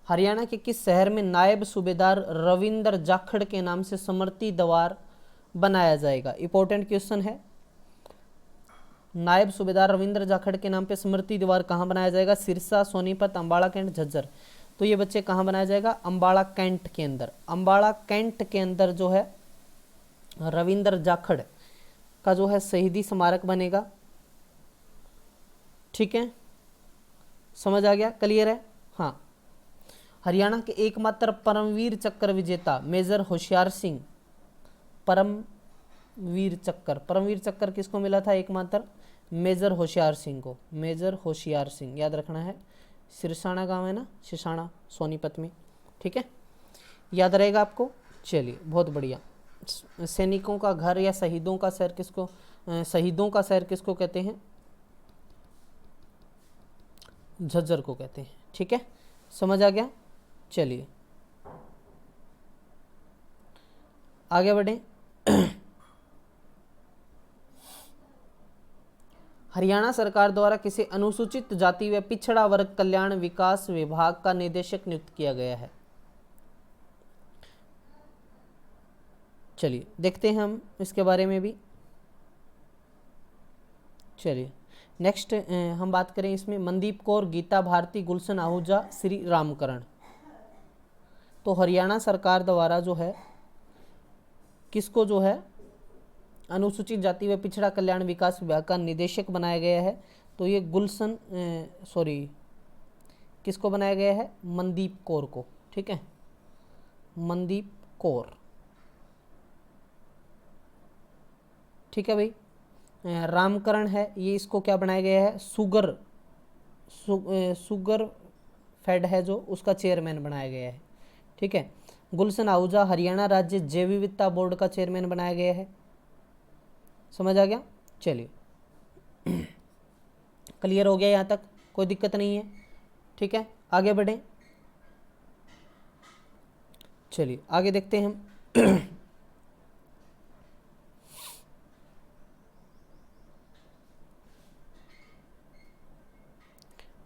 हरियाणा के किस शहर में नायब सूबेदार रविंदर जाखड़ के नाम से स्मृति द्वार बनाया जाएगा? इंपॉर्टेंट क्वेश्चन है। नायब सूबेदार रविंद्र जाखड़ के नाम पे स्मृति द्वार कहाँ बनाया जाएगा? सिरसा, सोनीपत, अम्बाड़ा कैंट, झज्जर। तो ये बच्चे कहाँ बनाया जाएगा? अम्बाड़ा कैंट के अंदर। अम्बाड़ा कैंट के अंदर जो है रविंद्र जाखड़ का जो है शहीदी स्मारक बनेगा। ठीक है, समझ आ गया, क्लियर है। हाँ, हरियाणा के एकमात्र परमवीर चक्र विजेता मेजर होशियार सिंह, परमवीर चक्र किसको मिला था? एकमात्र मेजर होशियार सिंह को। मेजर होशियार सिंह याद रखना है। सिरसाना गांव है ना, सिरसाना, सोनीपत में। ठीक है, याद रहेगा आपको। चलिए बहुत बढ़िया। सैनिकों का घर या शहीदों का शहर किसको, शहीदों का शहर किसको कहते हैं? झज्जर को कहते हैं। ठीक है, समझ आ गया। चलिए आगे बढ़ें। हरियाणा सरकार द्वारा किसे अनुसूचित जाति व पिछड़ा वर्ग कल्याण विकास विभाग का निदेशक नियुक्त किया गया है? चलिए देखते हैं हम इसके बारे में भी। चलिए नेक्स्ट हम बात करें इसमें मनदीप कौर, गीता भारती, गुलशन आहूजा, श्री रामकरण। तो हरियाणा सरकार द्वारा जो है किसको जो है अनुसूचित जाति व पिछड़ा कल्याण विकास विभाग का निदेशक बनाया गया है? तो ये किसको बनाया गया है? मनदीप कौर को। ठीक है, मनदीप कौर। ठीक है भाई। रामकरण है, ये इसको क्या बनाया गया है? शुगर फेड है जो, उसका चेयरमैन बनाया गया है। ठीक है, गुलशन आहूजा हरियाणा राज्य जैव विविधता बोर्ड का चेयरमैन बनाया गया है। समझ आ गया। चलिए क्लियर हो गया यहाँ तक, कोई दिक्कत नहीं है। ठीक है, आगे बढ़ें। चलिए आगे देखते हैं हम।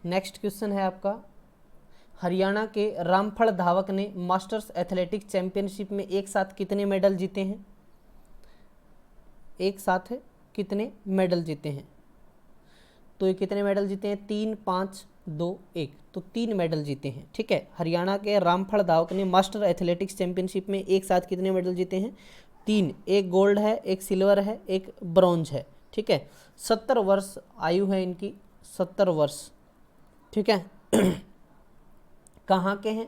नेक्स्ट क्वेश्चन है आपका, हरियाणा के रामफल धावक ने मास्टर्स एथलेटिक्स चैंपियनशिप में एक साथ कितने मेडल जीते हैं? एक साथ कितने मेडल जीते हैं? तो ये कितने मेडल जीते हैं? 3, 5, 2, 1। तो 3 मेडल जीते हैं। ठीक है, हरियाणा के रामफल धावक ने मास्टर एथलेटिक्स चैंपियनशिप में एक साथ कितने मेडल जीते हैं? 3। एक गोल्ड है, एक सिल्वर है, एक ब्रॉन्ज है। ठीक है, 70 वर्ष आयु है इनकी, 70 वर्ष। ठीक है, कहाँ के हैं?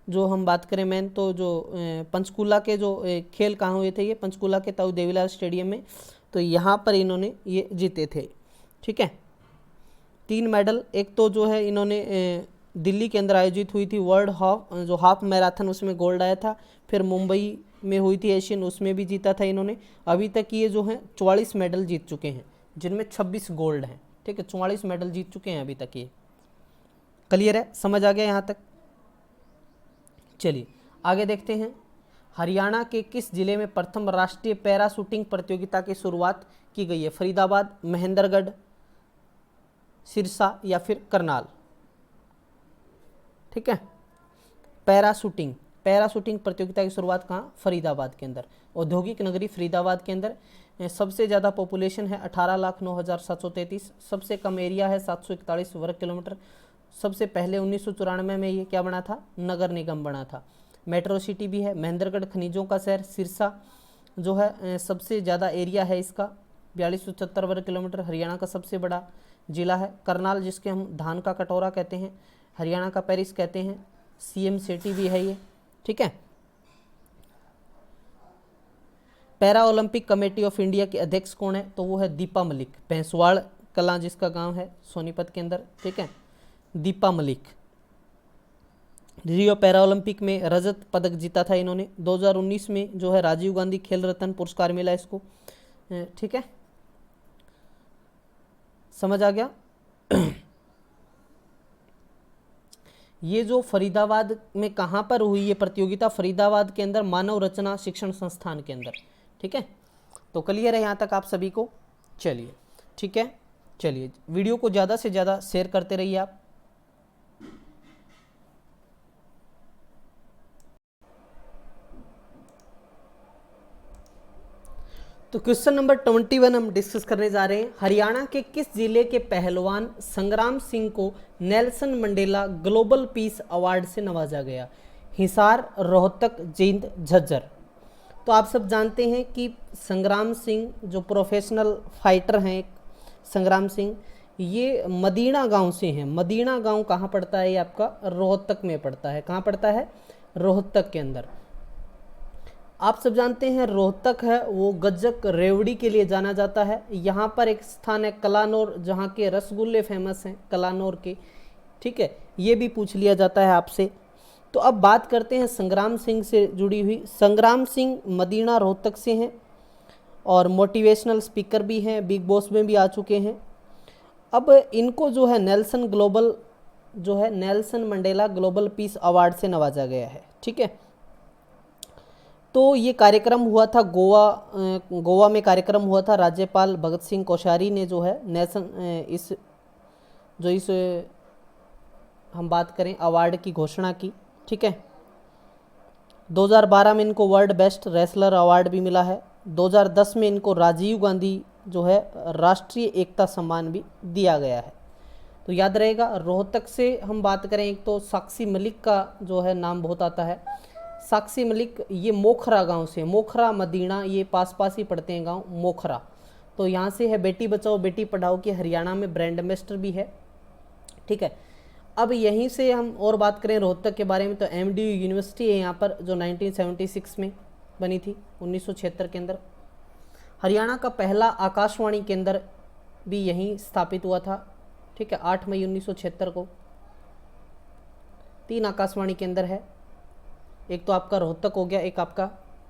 जो हम बात करें मेन तो जो पंचकूला के जो खेल कहाँ हुए थे? ये पंचकूला के ताऊ देवीलाल स्टेडियम में। तो यहाँ पर इन्होंने ये जीते थे। ठीक है, 3 मेडल। एक तो जो है इन्होंने दिल्ली के अंदर आयोजित हुई थी वर्ल्ड हाफ मैराथन, उसमें गोल्ड आया था। फिर मुंबई में हुई थी एशियन, उसमें भी जीता था इन्होंने। अभी तक ये जो है 44 मेडल जीत चुके हैं, जिनमें 26 गोल्ड हैं। ठीक है, 44 मेडल जीत चुके हैं अभी तक ये। क्लियर है, समझ आ गया यहाँ तक। चलिए आगे देखते हैं। हरियाणा के किस जिले में प्रथम राष्ट्रीय पैरा शूटिंग प्रतियोगिता की शुरुआत की गई है? फरीदाबाद, महेंद्रगढ़, सिरसा या फिर करनाल? ठीक है, पैरा शूटिंग प्रतियोगिता की शुरुआत कहाँ? फरीदाबाद के अंदर, औद्योगिक नगरी फरीदाबाद के अंदर। सबसे ज़्यादा पॉपुलेशन है 18,09,733, सबसे कम एरिया है 741 वर्ग किलोमीटर। सबसे पहले 1994 में ये क्या बना था? नगर निगम बना था। मेट्रो सिटी भी है। महेंद्रगढ़ खनिजों का शहर। सिरसा जो है सबसे ज़्यादा एरिया है इसका 4270 वर्ग किलोमीटर, हरियाणा का सबसे बड़ा जिला है। करनाल जिसके हम धान का कटोरा कहते हैं, हरियाणा का पेरिस कहते हैं, सीएम सिटी भी है ये। ठीक है। Para Olympic committee of India के अध्यक्ष कौन है? तो वो है दीपा मलिक। भैंसवाड़ कलां जिसका गांव है सोनीपत के अंदर। ठीक है, दीपा मलिक। रियो पैरा ओलंपिक में रजत पदक जीता था इन्होंने। 2019 में जो है राजीव गांधी खेल रत्न पुरस्कार मिला इसको। ठीक है, समझ आ गया। ये जो फरीदाबाद में कहाँ पर हुई ये प्रतियोगिता? फरीदाबाद के अंदर मानव रचना शिक्षण संस्थान के अंदर। ठीक है, तो क्लियर है यहाँ तक आप सभी को? चलिए ठीक है, चलिए वीडियो को ज़्यादा से ज़्यादा शेयर करते रहिए आप। तो क्वेश्चन नंबर 21 हम डिस्कस करने जा रहे हैं। हरियाणा के किस जिले के पहलवान संग्राम सिंह को Nelson Mandela global peace award से नवाजा गया? हिसार, रोहतक, जींद, झज्जर। तो आप सब जानते हैं कि संग्राम सिंह जो प्रोफेशनल फाइटर हैं, संग्राम सिंह, ये मदीना गांव से हैं। मदीना गांव कहाँ पड़ता है? ये आपका रोहतक में पड़ता है। कहाँ पड़ता है? रोहतक के अंदर। आप सब जानते हैं रोहतक है वो गज्जक रेवड़ी के लिए जाना जाता है। यहाँ पर एक स्थान है कलानौर, जहाँ के रसगुल्ले फेमस हैं कलानौर के। ठीक है, ये भी पूछ लिया जाता है आपसे। तो अब बात करते हैं संग्राम सिंह से जुड़ी हुई। संग्राम सिंह मदीना रोहतक से हैं और मोटिवेशनल स्पीकर भी हैं, बिग बॉस में भी आ चुके हैं। अब इनको जो है Nelson Mandela global peace award से नवाजा गया है। ठीक है, तो ये कार्यक्रम हुआ था गोवा में कार्यक्रम हुआ था। राज्यपाल भगत सिंह कोश्यारी ने जो है इस हम बात करें अवार्ड की घोषणा की। ठीक है, 2012 में इनको वर्ल्ड बेस्ट रेसलर अवार्ड भी मिला है। 2010 में इनको राजीव गांधी जो है राष्ट्रीय एकता सम्मान भी दिया गया है। तो याद रहेगा, रोहतक से हम बात करें, एक तो साक्षी मलिक का जो है नाम बहुत आता है। साक्षी मलिक ये मोखरा गांव से, मोखरा मदीना ये पास पास ही पड़ते हैं गांव, मोखरा। तो यहाँ से है। बेटी बचाओ बेटी पढ़ाओ की हरियाणा में ब्रांड एम्बेसडर भी है। ठीक है, अब यहीं से हम और बात करें रोहतक के बारे में, तो MDU यूनिवर्सिटी है यहाँ पर, जो 1976 में बनी थी, 1976 के अंदर। हरियाणा का पहला आकाशवाणी केंद्र भी यहीं स्थापित हुआ था। ठीक है, 8 मई 1976 को। 3 आकाशवाणी केंद्र है, एक तो आपका रोहतक हो गया, एक आपका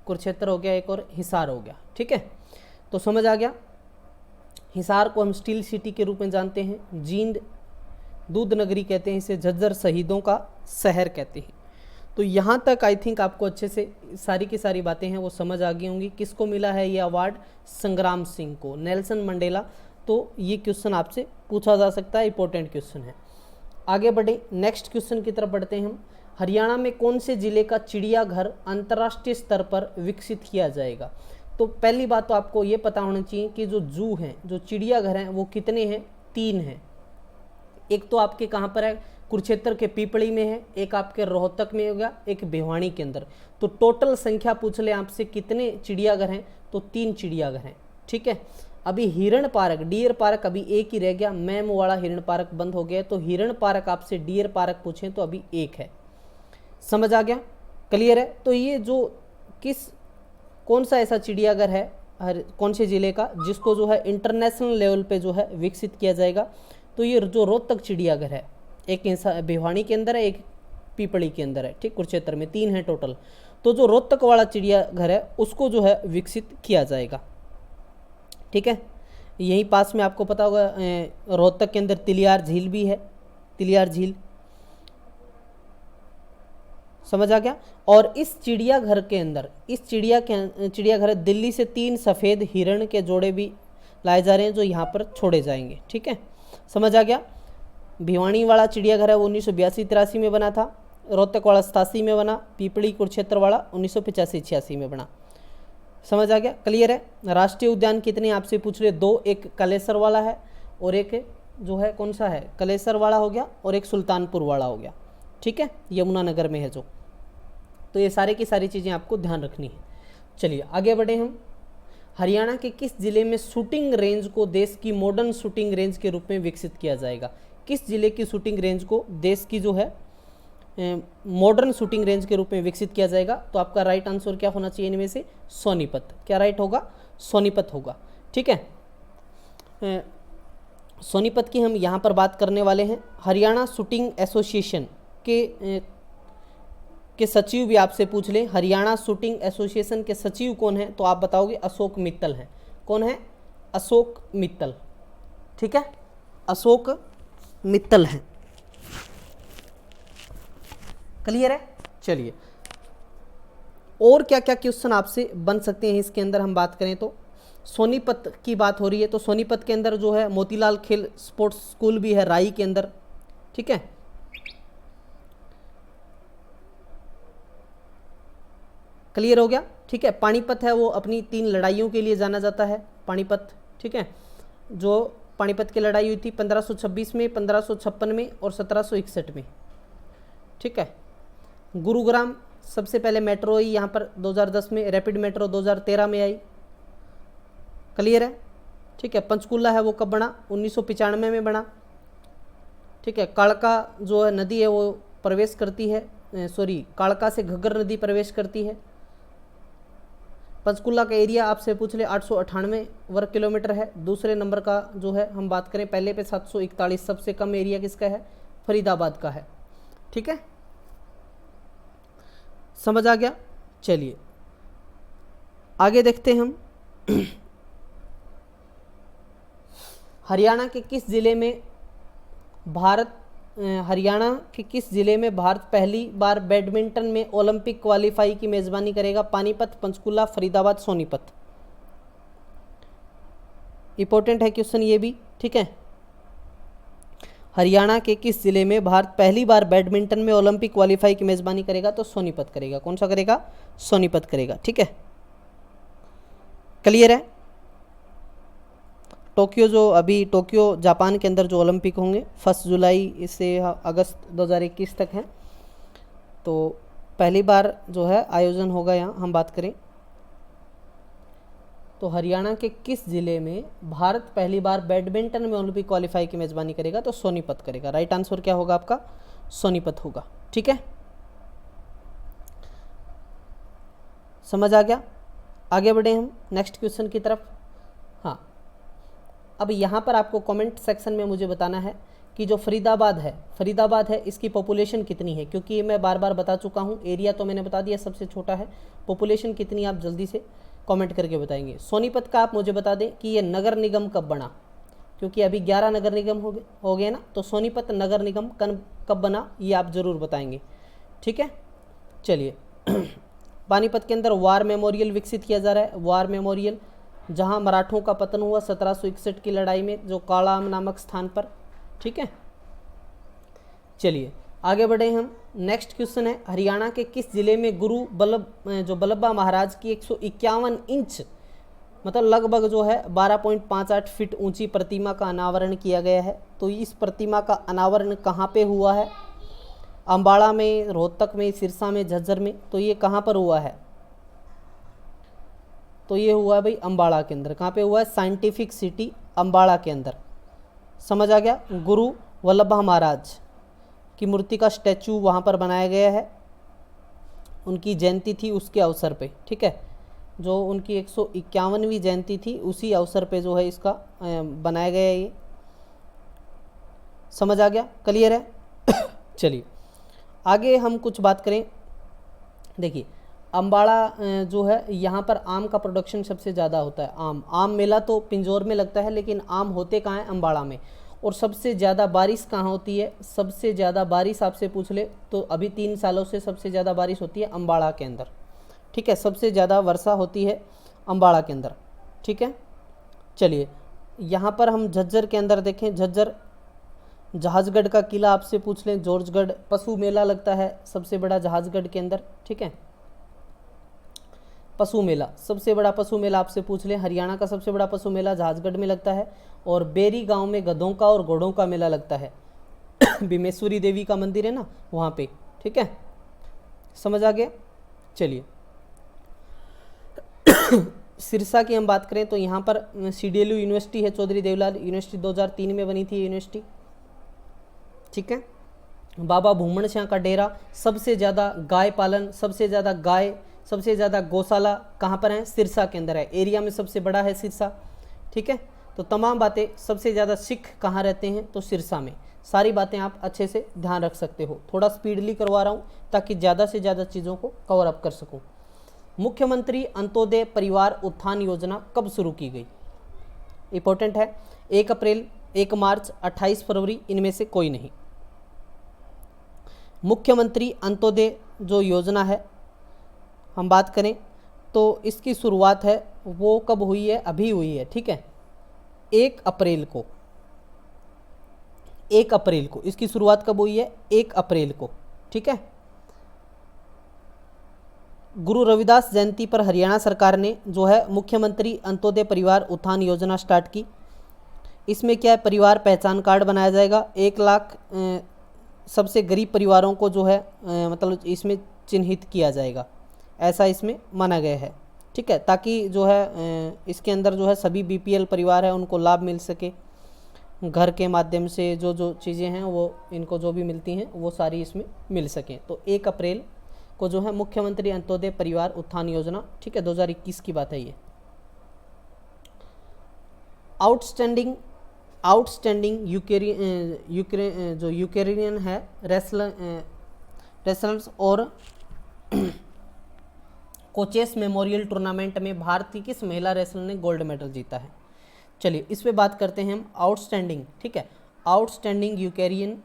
कुरुक्षेत्र हो गया, एक और हिसार हो गया। ठीक है, तो समझ आ गया। हिसार को हम स्टील सिटी के रूप में जानते हैं। जींद दूध नगरी कहते हैं इसे। झज्जर शहीदों का शहर कहते हैं। तो यहाँ तक आई थिंक आपको अच्छे से सारी की सारी बातें हैं वो समझ आ गई होंगी। किसको मिला है ये अवार्ड? संग्राम सिंह को, नेल्सन मंडेला। तो ये क्वेश्चन आपसे पूछा जा सकता है, इंपॉर्टेंट क्वेश्चन है। आगे बढ़े, नेक्स्ट क्वेश्चन की तरफ बढ़ते हैं हम। हरियाणा में कौन से जिले का चिड़ियाघर अंतर्राष्ट्रीय स्तर पर विकसित किया जाएगा? तो पहली बात तो आपको ये पता होना चाहिए कि जो जू हैं, जो चिड़ियाघर हैं, वो कितने हैं? 3 हैं। एक तो आपके कहाँ पर है? कुरुक्षेत्र के पीपड़ी में है, एक आपके रोहतक में होगा, एक भिवानी के अंदर। तो टोटल संख्या पूछ ले आपसे कितने चिड़ियाघर हैं? तो 3 चिड़ियाघर हैं। ठीक है, अभी हिरण पार्क, डियर पार्क अभी एक ही रह गया। मैम वाला हिरण पार्क बंद हो गया, तो हिरण पार्क आपसे डियर पार्क पूछें तो अभी एक है। समझ आ गया? क्लियर है? तो ये जो कौन सा ऐसा चिड़ियाघर है कौन से ज़िले का जिसको जो है इंटरनेशनल लेवल पे जो है विकसित किया जाएगा? तो ये जो रोहतक चिड़ियाघर है, एक भिवानी के अंदर है, एक पीपड़ी के अंदर है। ठीक, कुरुक्षेत्र में 3 है टोटल। तो जो रोहतक वाला चिड़ियाघर है उसको जो है विकसित किया जाएगा। ठीक है, यहीं पास में आपको पता होगा रोहतक के अंदर तिलियार झील भी है, तिलियार झील। समझ आ गया। और इस चिड़ियाघर के अंदर, इस चिड़ियाघर दिल्ली से 3 सफ़ेद हिरण के जोड़े भी लाए जा रहे हैं जो यहाँ पर छोड़े जाएंगे। ठीक है, समझ आ गया। भिवानी वाला चिड़ियाघर है वो 1982-83 में बना था, रोहतक वाला 87 में बना, पीपड़ी कुरुक्षेत्र वाला 1985-86 में बना। समझ आ गया, क्लियर है। राष्ट्रीय उद्यान कितने आपसे पूछ रहे, 2, एक कलेसर वाला है और एक जो है कौन सा है, कलेसर वाला हो गया, और एक सुल्तानपुर वाला हो गया। ठीक है, यमुनानगर में है जो। तो ये सारे की सारी चीज़ें आपको ध्यान रखनी है। चलिए आगे बढ़े हम। हरियाणा के किस जिले में शूटिंग रेंज को देश की मॉडर्न शूटिंग रेंज के रूप में विकसित किया जाएगा? किस जिले की शूटिंग रेंज को देश की जो है मॉडर्न शूटिंग रेंज के रूप में विकसित किया जाएगा? तो आपका राइट आंसर क्या होना चाहिए इनमें से? सोनीपत। क्या राइट होगा? सोनीपत होगा। ठीक है, सोनीपत की हम यहाँ पर बात करने वाले हैं। हरियाणा शूटिंग एसोसिएशन के सचिव भी आपसे पूछ ले, हरियाणा शूटिंग एसोसिएशन के सचिव कौन है? तो आप बताओगे अशोक मित्तल हैं। कौन है? अशोक मित्तल। ठीक है, अशोक मित्तल हैं। क्लियर है। चलिए और क्या क्या क्वेश्चन आपसे बन सकते हैं इसके अंदर हम बात करें तो। सोनीपत की बात हो रही है तो सोनीपत के अंदर जो है मोतीलाल खेल स्पोर्ट्स स्कूल भी है राई के अंदर। ठीक है, क्लियर हो गया। ठीक है, पानीपत है वो अपनी 3 लड़ाइयों के लिए जाना जाता है, पानीपत। ठीक है, जो पानीपत की लड़ाई हुई थी 1526 में, 1556 में और 1761 में। ठीक है, गुरुग्राम सबसे पहले मेट्रो आई यहाँ पर 2010 में, रैपिड मेट्रो 2013 में आई। क्लियर है। ठीक है, पंचकुला है वो कब बना? 1995 में बना। ठीक है, कालका जो है नदी है वो प्रवेश करती है, कालका से घग्गर नदी प्रवेश करती है। पंचकुला का एरिया आपसे पूछ ले 898 वर्ग किलोमीटर है। दूसरे नंबर का जो है हम बात करें पहले पे 741, सबसे कम एरिया किसका है? फरीदाबाद का है। ठीक है, समझ आ गया। चलिए आगे देखते हैं हम। हरियाणा के किस जिले में भारत पहली बार बैडमिंटन में ओलंपिक क्वालीफाई की मेजबानी करेगा? पानीपत, पंचकुला, फरीदाबाद, सोनीपत। इंपॉर्टेंट है क्वेश्चन ये भी। ठीक है, हरियाणा के किस जिले में भारत पहली बार बैडमिंटन में ओलंपिक क्वालीफाई की मेजबानी करेगा? तो सोनीपत करेगा। कौन सा करेगा? सोनीपत करेगा। ठीक है, क्लियर है। टोक्यो जापान के अंदर जो ओलंपिक होंगे 1 जुलाई से अगस्त 2021 तक हैं, तो पहली बार जो है आयोजन होगा यहाँ हम बात करें तो हरियाणा के किस जिले में भारत पहली बार बैडमिंटन में ओलंपिक क्वालीफाई की मेजबानी करेगा? तो सोनीपत करेगा। राइट आंसर क्या होगा आपका? सोनीपत होगा। ठीक है, समझ आ गया। आगे बढ़े हम नेक्स्ट क्वेश्चन की तरफ। हाँ, अब यहाँ पर आपको कमेंट सेक्शन में मुझे बताना है कि जो फरीदाबाद है इसकी पॉपुलेशन कितनी है, क्योंकि ये मैं बार बार बता चुका हूँ। एरिया तो मैंने बता दिया सबसे छोटा है, पॉपुलेशन कितनी आप जल्दी से कमेंट करके बताएंगे। सोनीपत का आप मुझे बता दें कि ये नगर निगम कब बना, क्योंकि अभी 11 नगर निगम हो गए ना, तो सोनीपत नगर निगम कब बना ये आप ज़रूर बताएंगे। ठीक है, चलिए पानीपत के अंदर वार मेमोरियल विकसित किया जा रहा है। वार मेमोरियल जहां मराठों का पतन हुआ 1761 की लड़ाई में, जो कालाम नामक स्थान पर। ठीक है, चलिए आगे बढ़े हम। नेक्स्ट क्वेश्चन है, हरियाणा के किस जिले में गुरु बल्लभा महाराज की 151 इंच मतलब लगभग जो है 12.58 फीट ऊंची प्रतिमा का अनावरण किया गया है? तो इस प्रतिमा का अनावरण कहाँ पे हुआ है? अम्बाड़ा में, रोहतक में, सिरसा में, झज्जर में। तो ये कहाँ पर हुआ है? तो ये हुआ है भाई अम्बाड़ा के अंदर। कहाँ पे हुआ है? साइंटिफिक सिटी अम्बाड़ा के अंदर। समझ आ गया। गुरु वल्लभा महाराज की मूर्ति का स्टैचू वहाँ पर बनाया गया है, उनकी जयंती थी उसके अवसर पे। ठीक है, जो उनकी 151वीं जयंती थी उसी अवसर पे जो है इसका बनाया गया है ये। समझ आ गया, क्लियर है। चलिए आगे हम कुछ बात करें। देखिए अम्बाड़ा जो है यहाँ पर आम का प्रोडक्शन सबसे ज़्यादा होता है। आम मेला तो पिंजौर में लगता है, लेकिन आम होते कहाँ हैं? अम्बाड़ा में। और सबसे ज़्यादा बारिश कहाँ होती है? सबसे ज़्यादा बारिश आपसे पूछ ले तो अभी 3 सालों से सबसे ज़्यादा बारिश होती है अम्बाड़ा के अंदर, ठीक है। सबसे ज़्यादा वर्षा होती है अम्बाड़ा के अंदर, ठीक है। चलिए यहाँ पर हम झज्जर के अंदर देखें, झज्जर जहाजगढ़ का किला आपसे पूछ लें, जॉर्जगढ़ पशु मेला लगता है सबसे बड़ा जहाजगढ़ के अंदर, ठीक है। पशु मेला, सबसे बड़ा पशु मेला आपसे पूछ लें, हरियाणा का सबसे बड़ा पशु मेला जहाजगढ़ में लगता है। और बेरी गांव में गधों का और घोड़ों का मेला लगता है बिमेश्वरी देवी का मंदिर है ना वहाँ पे, ठीक है। समझ आ गया। चलिए सिरसा की हम बात करें तो यहाँ पर CDLU यूनिवर्सिटी है, चौधरी देवलाल यूनिवर्सिटी 2003 में बनी थी यूनिवर्सिटी, ठीक है। बाबा भूमन शाह का डेरा, सबसे ज़्यादा गाय पालन, सबसे ज़्यादा गाय, सबसे ज़्यादा गौशाला कहाँ पर है? सिरसा के अंदर है, एरिया में सबसे बड़ा है सिरसा, ठीक है। तो तमाम बातें, सबसे ज़्यादा सिख कहाँ रहते हैं? तो सिरसा में। सारी बातें आप अच्छे से ध्यान रख सकते हो, थोड़ा स्पीडली करवा रहा हूँ ताकि ज़्यादा से ज़्यादा चीज़ों को कवर अप कर सकूँ। मुख्यमंत्री अंत्योदय परिवार उत्थान योजना कब शुरू की गई? इंपॉर्टेंट है, 1 अप्रैल, 1 मार्च, 28 फरवरी, इनमें से कोई नहीं। मुख्यमंत्री अंत्योदय जो योजना है हम बात करें तो इसकी शुरुआत है वो कब हुई है? अभी हुई है, ठीक है। 1 अप्रैल को, 1 अप्रैल को इसकी शुरुआत कब हुई है? 1 अप्रैल को, ठीक है। गुरु रविदास जयंती पर हरियाणा सरकार ने जो है मुख्यमंत्री अंत्योदय परिवार उत्थान योजना स्टार्ट की। इसमें क्या है? परिवार पहचान कार्ड बनाया जाएगा, 1 लाख सबसे गरीब परिवारों को जो है मतलब इसमें चिन्हित किया जाएगा, ऐसा इसमें माना गया है, ठीक है। ताकि जो है इसके अंदर जो है सभी BPL परिवार है उनको लाभ मिल सके, घर के माध्यम से जो जो चीज़ें हैं वो इनको जो भी मिलती हैं वो सारी इसमें मिल सकें। तो 1 अप्रैल को जो है मुख्यमंत्री अंत्योदय परिवार उत्थान योजना, ठीक है, 2021 की बात है ये। आउटस्टैंडिंग जो यूक्रेनियन है रेसलर्स और कोचेस मेमोरियल टूर्नामेंट में भारतीय किस महिला रेसलर ने गोल्ड मेडल जीता है? चलिए इस पे बात करते हैं हम। आउटस्टैंडिंग, ठीक है, आउटस्टैंडिंग यूक्रेनियन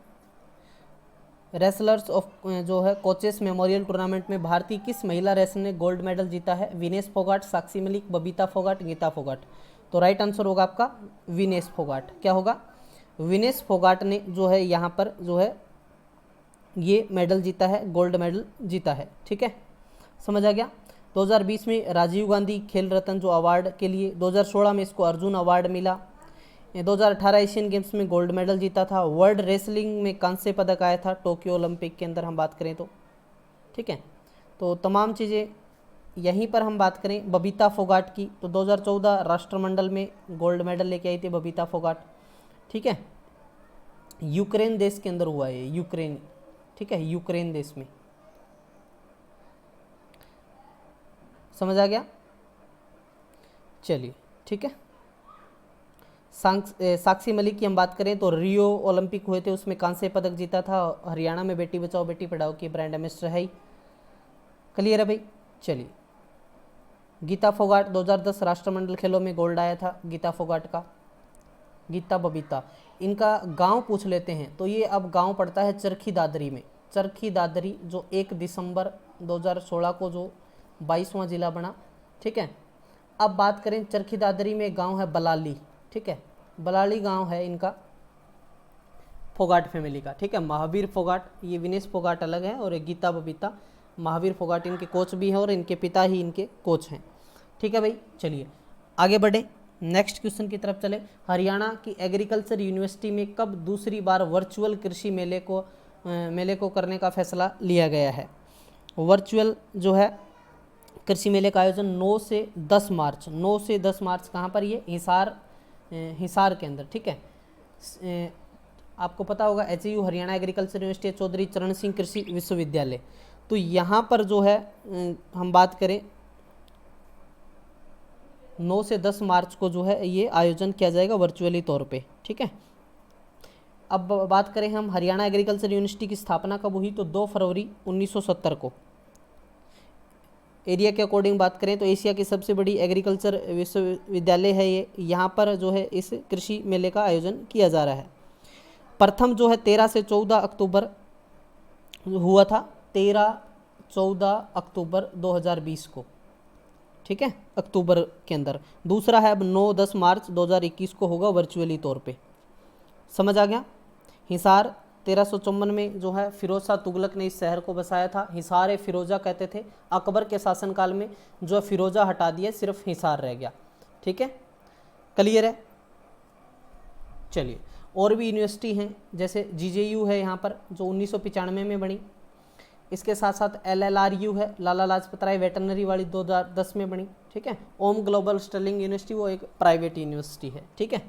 रेसलर्स ऑफ जो है कोचेस मेमोरियल टूर्नामेंट में भारतीय किस महिला रेसलर ने गोल्ड मेडल जीता है? विनेश फोगाट, साक्षी मलिक, बबीता फोगाट, गीता फोगाट। तो राइट आंसर होगा आपका विनेश फोगाट। क्या होगा? विनेश फोगाट ने जो है यहाँ पर जो है ये मेडल जीता है, गोल्ड मेडल जीता है, ठीक है, समझ आ गया। 2020 में राजीव गांधी खेल रत्न जो अवार्ड के लिए, 2016 में इसको अर्जुन अवार्ड मिला, 2018 एशियन गेम्स में गोल्ड मेडल जीता था, वर्ल्ड रेसलिंग में कांस्य पदक आया था टोक्यो ओलंपिक के अंदर हम बात करें तो, ठीक है। तो तमाम चीज़ें यहीं पर हम बात करें बबीता फोगाट की तो 2014 राष्ट्रमंडल में गोल्ड मेडल लेके आई थी बबीता फोगाट, ठीक है। यूक्रेन देश के अंदर हुआ है, यूक्रेन, ठीक है, यूक्रेन देश में, समझ आ गया। चलिए ठीक है। साक्षी मलिक की हम बात करें तो रियो ओलंपिक हुए थे उसमें कांस्य पदक जीता था, हरियाणा में बेटी बचाओ बेटी पढ़ाओ की ब्रांड एम्बेसडर है ही। क्लियर है भाई। चलिए गीता फोगाट 2010 राष्ट्रमंडल खेलों में गोल्ड आया था गीता फोगाट का। गीता बबीता, इनका गांव पूछ लेते हैं तो ये अब गांव पड़ता है चरखी दादरी में, चरखी दादरी जो 1 दिसंबर 2016 को जो 22वां जिला बना, ठीक है। अब बात करें चरखी दादरी में गांव है बलाली, ठीक है, बलाली गांव है इनका फोगाट फैमिली का, ठीक है। महावीर फोगाट, ये विनेश फोगाट अलग है और गीता बबीता, महावीर फोगाट इनके कोच भी हैं और इनके पिता ही इनके कोच हैं, ठीक है भाई। चलिए आगे बढ़े, नेक्स्ट क्वेश्चन की तरफ चले। हरियाणा की एग्रीकल्चर यूनिवर्सिटी में कब दूसरी बार वर्चुअल कृषि मेले को करने का फैसला लिया गया है? वर्चुअल जो है कृषि मेले का आयोजन 9 से 10 मार्च, 9 से 10 मार्च कहाँ पर? ये हिसार के अंदर, ठीक है। आपको पता होगा HAU Haryana agriculture university Chaudhary Charan Singh कृषि विश्वविद्यालय, तो यहाँ पर जो है हम बात करें 9 से 10 मार्च को जो है ये आयोजन किया जाएगा वर्चुअली तौर पे, ठीक है। अब बात करें हम हरियाणा एग्रीकल्चर यूनिवर्सिटी की स्थापना कब हुई तो 2 फरवरी 1970 को। एरिया के अकॉर्डिंग बात करें तो एशिया की सबसे बड़ी एग्रीकल्चर विश्वविद्यालय है ये, यहाँ पर जो है इस कृषि मेले का आयोजन किया जा रहा है, प्रथम जो है 13 से 14 अक्टूबर हुआ था, 13-14 अक्टूबर 2020 को, ठीक है, अक्टूबर के अंदर। दूसरा है अब 9-10 मार्च 2021 को होगा वर्चुअली तौर पे। समझ आ गया। हिसार 1354 में जो है फिरोज शाह तुगलक ने इस शहर को बसाया था। हिसार फिरोजा कहते थे। अकबर के शासनकाल में जो है फिरोजा हटा दिया, सिर्फ हिसार रह गया। ठीक है, क्लियर है। चलिए, और भी यूनिवर्सिटी हैं, जैसे जीजेयू है यहाँ पर जो 1995 में बनी। इसके साथ साथ LLRU है, लाला लाजपत राय वेटरनरी वाली 2010 में बनी। ठीक है, ओम ग्लोबल स्टर्लिंग यूनिवर्सिटी वो एक प्राइवेट यूनिवर्सिटी है। ठीक है,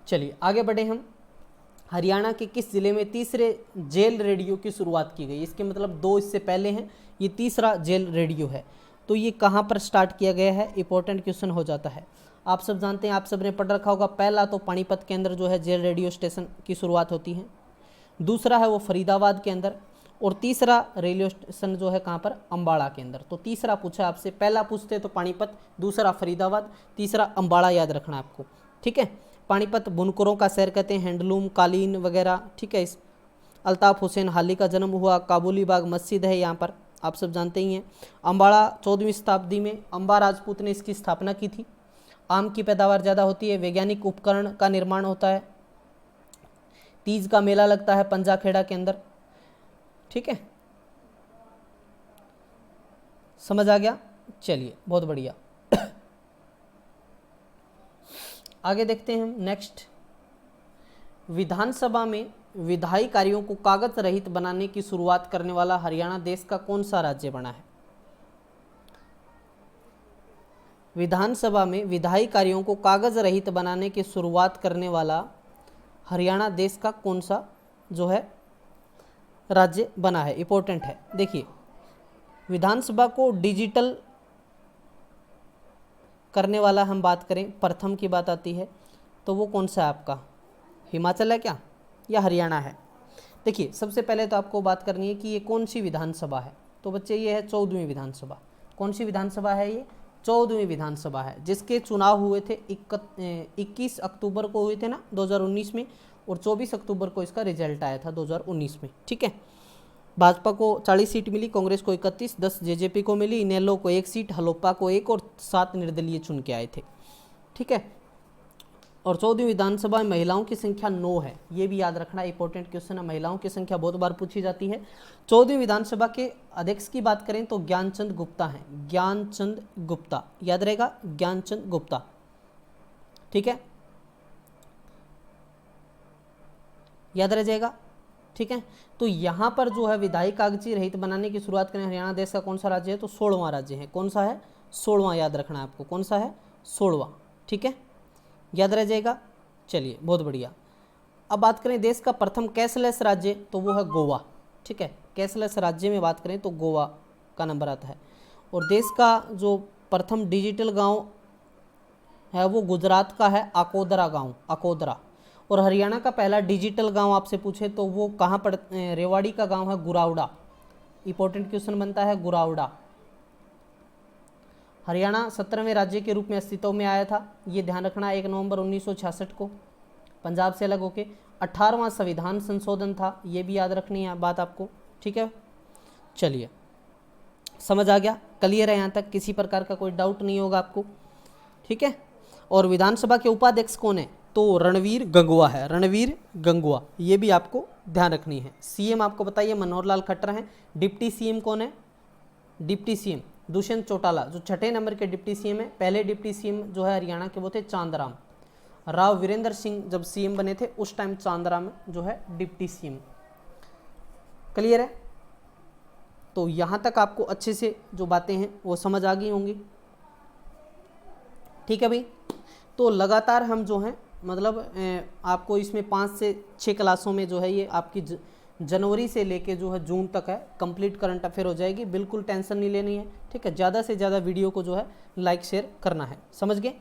चलिए आगे बढ़े हम। हरियाणा के किस जिले में तीसरे जेल रेडियो की शुरुआत की गई? इसके मतलब 2 इससे पहले हैं, ये तीसरा जेल रेडियो है। तो ये कहाँ पर स्टार्ट किया गया है? इंपॉर्टेंट क्वेश्चन हो जाता है। आप सब जानते हैं, आप सब ने पढ़ रखा होगा। पहला तो पानीपत के अंदर जो है जेल रेडियो स्टेशन की शुरुआत होती है। दूसरा है वो फरीदाबाद के अंदर, और तीसरा रेडियो स्टेशन जो है कहाँ पर? अम्बाड़ा के अंदर। तो तीसरा पूछा आपसे, पहला पूछते तो पानीपत, दूसरा फरीदाबाद, तीसरा अम्बाड़ा, याद रखना आपको। ठीक है, पानीपत बुनकरों का शहर कहते हैं, हैंडलूम, कालीन वगैरह। ठीक है, इस अल्ताफ हुसैन हाली का जन्म हुआ। काबुली बाग मस्जिद है यहाँ पर, आप सब जानते ही हैं। अम्बाड़ा 14वीं शताब्दी में अम्बा राजपूत ने इसकी स्थापना की थी। आम की पैदावार ज़्यादा होती है, वैज्ञानिक उपकरण का निर्माण होता है, तीज का मेला लगता है पंजाखेड़ा के अंदर। ठीक है, समझ आ गया। चलिए, बहुत बढ़िया। आगे देखते हैं हम नेक्स्ट। विधानसभा में विधायी कार्यों को कागज रहित बनाने की शुरुआत करने वाला हरियाणा देश का कौन सा राज्य बना है? विधानसभा में विधायी कार्यों को कागज रहित बनाने की शुरुआत करने वाला हरियाणा देश का कौन सा जो है राज्य बना है? इंपॉर्टेंट है। देखिए, विधानसभा को डिजिटल करने वाला हम बात करें, प्रथम की बात आती है, तो वो कौन सा है आपका? हिमाचल है क्या या हरियाणा है? देखिए, सबसे पहले तो आपको बात करनी है कि ये कौन सी विधानसभा है। तो बच्चे, ये है 14वीं विधानसभा। कौन सी विधानसभा है ये? 14वीं विधानसभा है, जिसके चुनाव हुए थे 21 अक्टूबर को हुए थे ना 2019 में, और 24 अक्टूबर को इसका रिजल्ट आया था 2019 में। ठीक है, भाजपा को 40 सीट मिली, कांग्रेस को 31, 10 जेजेपी को मिली, इनेलो को 1 सीट, हलोपा को 1 और 7 निर्दलीय चुन के आए थे। ठीक है, और 14वीं विधानसभा में महिलाओं की संख्या 9 है, ये भी याद रखना, इंपॉर्टेंट क्वेश्चन है। महिलाओं की संख्या बहुत बार पूछी जाती है। 14वीं विधानसभा के अध्यक्ष की बात करें तो ज्ञानचंद गुप्ता हैं, ज्ञानचंद गुप्ता, याद रहेगा, ज्ञानचंद गुप्ता। ठीक है, याद रह जाएगा। ठीक है, तो यहाँ पर जो है विधायी कागजी रहित बनाने की शुरुआत करें हरियाणा देश का कौन सा राज्य है? तो 16वां राज्य है। कौन सा है? 16वां, याद रखना है आपको, कौन सा है? 16वां। ठीक है, याद रह जाएगा। चलिए, बहुत बढ़िया। अब बात करें देश का प्रथम कैशलेस राज्य, तो वो है गोवा। ठीक है, कैशलेस राज्य में बात करें तो गोवा का नंबर आता है। और देश का जो प्रथम डिजिटल गांव है वो गुजरात का है, अकोदरा गांव, अकोदरा। और हरियाणा का पहला डिजिटल गांव आपसे पूछे तो वो कहाँ पड़, रेवाड़ी का गांव है गुरावड़ा। इंपॉर्टेंट क्वेश्चन बनता है गुरावड़ा। हरियाणा 17वें राज्य के रूप में अस्तित्व में आया था, ये ध्यान रखना, 1 नवंबर 1966 को पंजाब से अलग होके। 18वां संविधान संशोधन था, ये भी याद रखनी है बात आपको। ठीक है, चलिए, समझ आ गया, क्लियर है यहाँ तक, किसी प्रकार का कोई डाउट नहीं होगा आपको। ठीक है, और विधानसभा के उपाध्यक्ष कौन है? तो रणवीर गंगवा है, रणवीर गंगवा, ये भी आपको ध्यान रखनी है। सीएम आपको बताइए मनोहर लाल खट्टर हैं। डिप्टी सीएम कौन है? डिप्टी सीएम दुष्यंत चौटाला, जो 6ठे नंबर के डिप्टी सीएम है। पहले डिप्टी सीएम जो है हरियाणा के वो थे चांदराम। राव वीरेंद्र सिंह जब सीएम बने थे उस टाइम चांदराम जो है डिप्टी सीएम। क्लियर है? तो यहाँ तक आपको अच्छे से जो बातें हैं वो समझ आ गई होंगी। ठीक है भाई, तो लगातार हम जो हैं मतलब आपको इसमें 5 से 6 क्लासों में जो है ये आपकी जनवरी से लेके जो है जून तक है कंप्लीट करंट अफेयर हो जाएगी। बिल्कुल टेंशन नहीं लेनी है। ठीक है, ज़्यादा से ज़्यादा वीडियो को जो है लाइक शेयर करना है। समझ गए?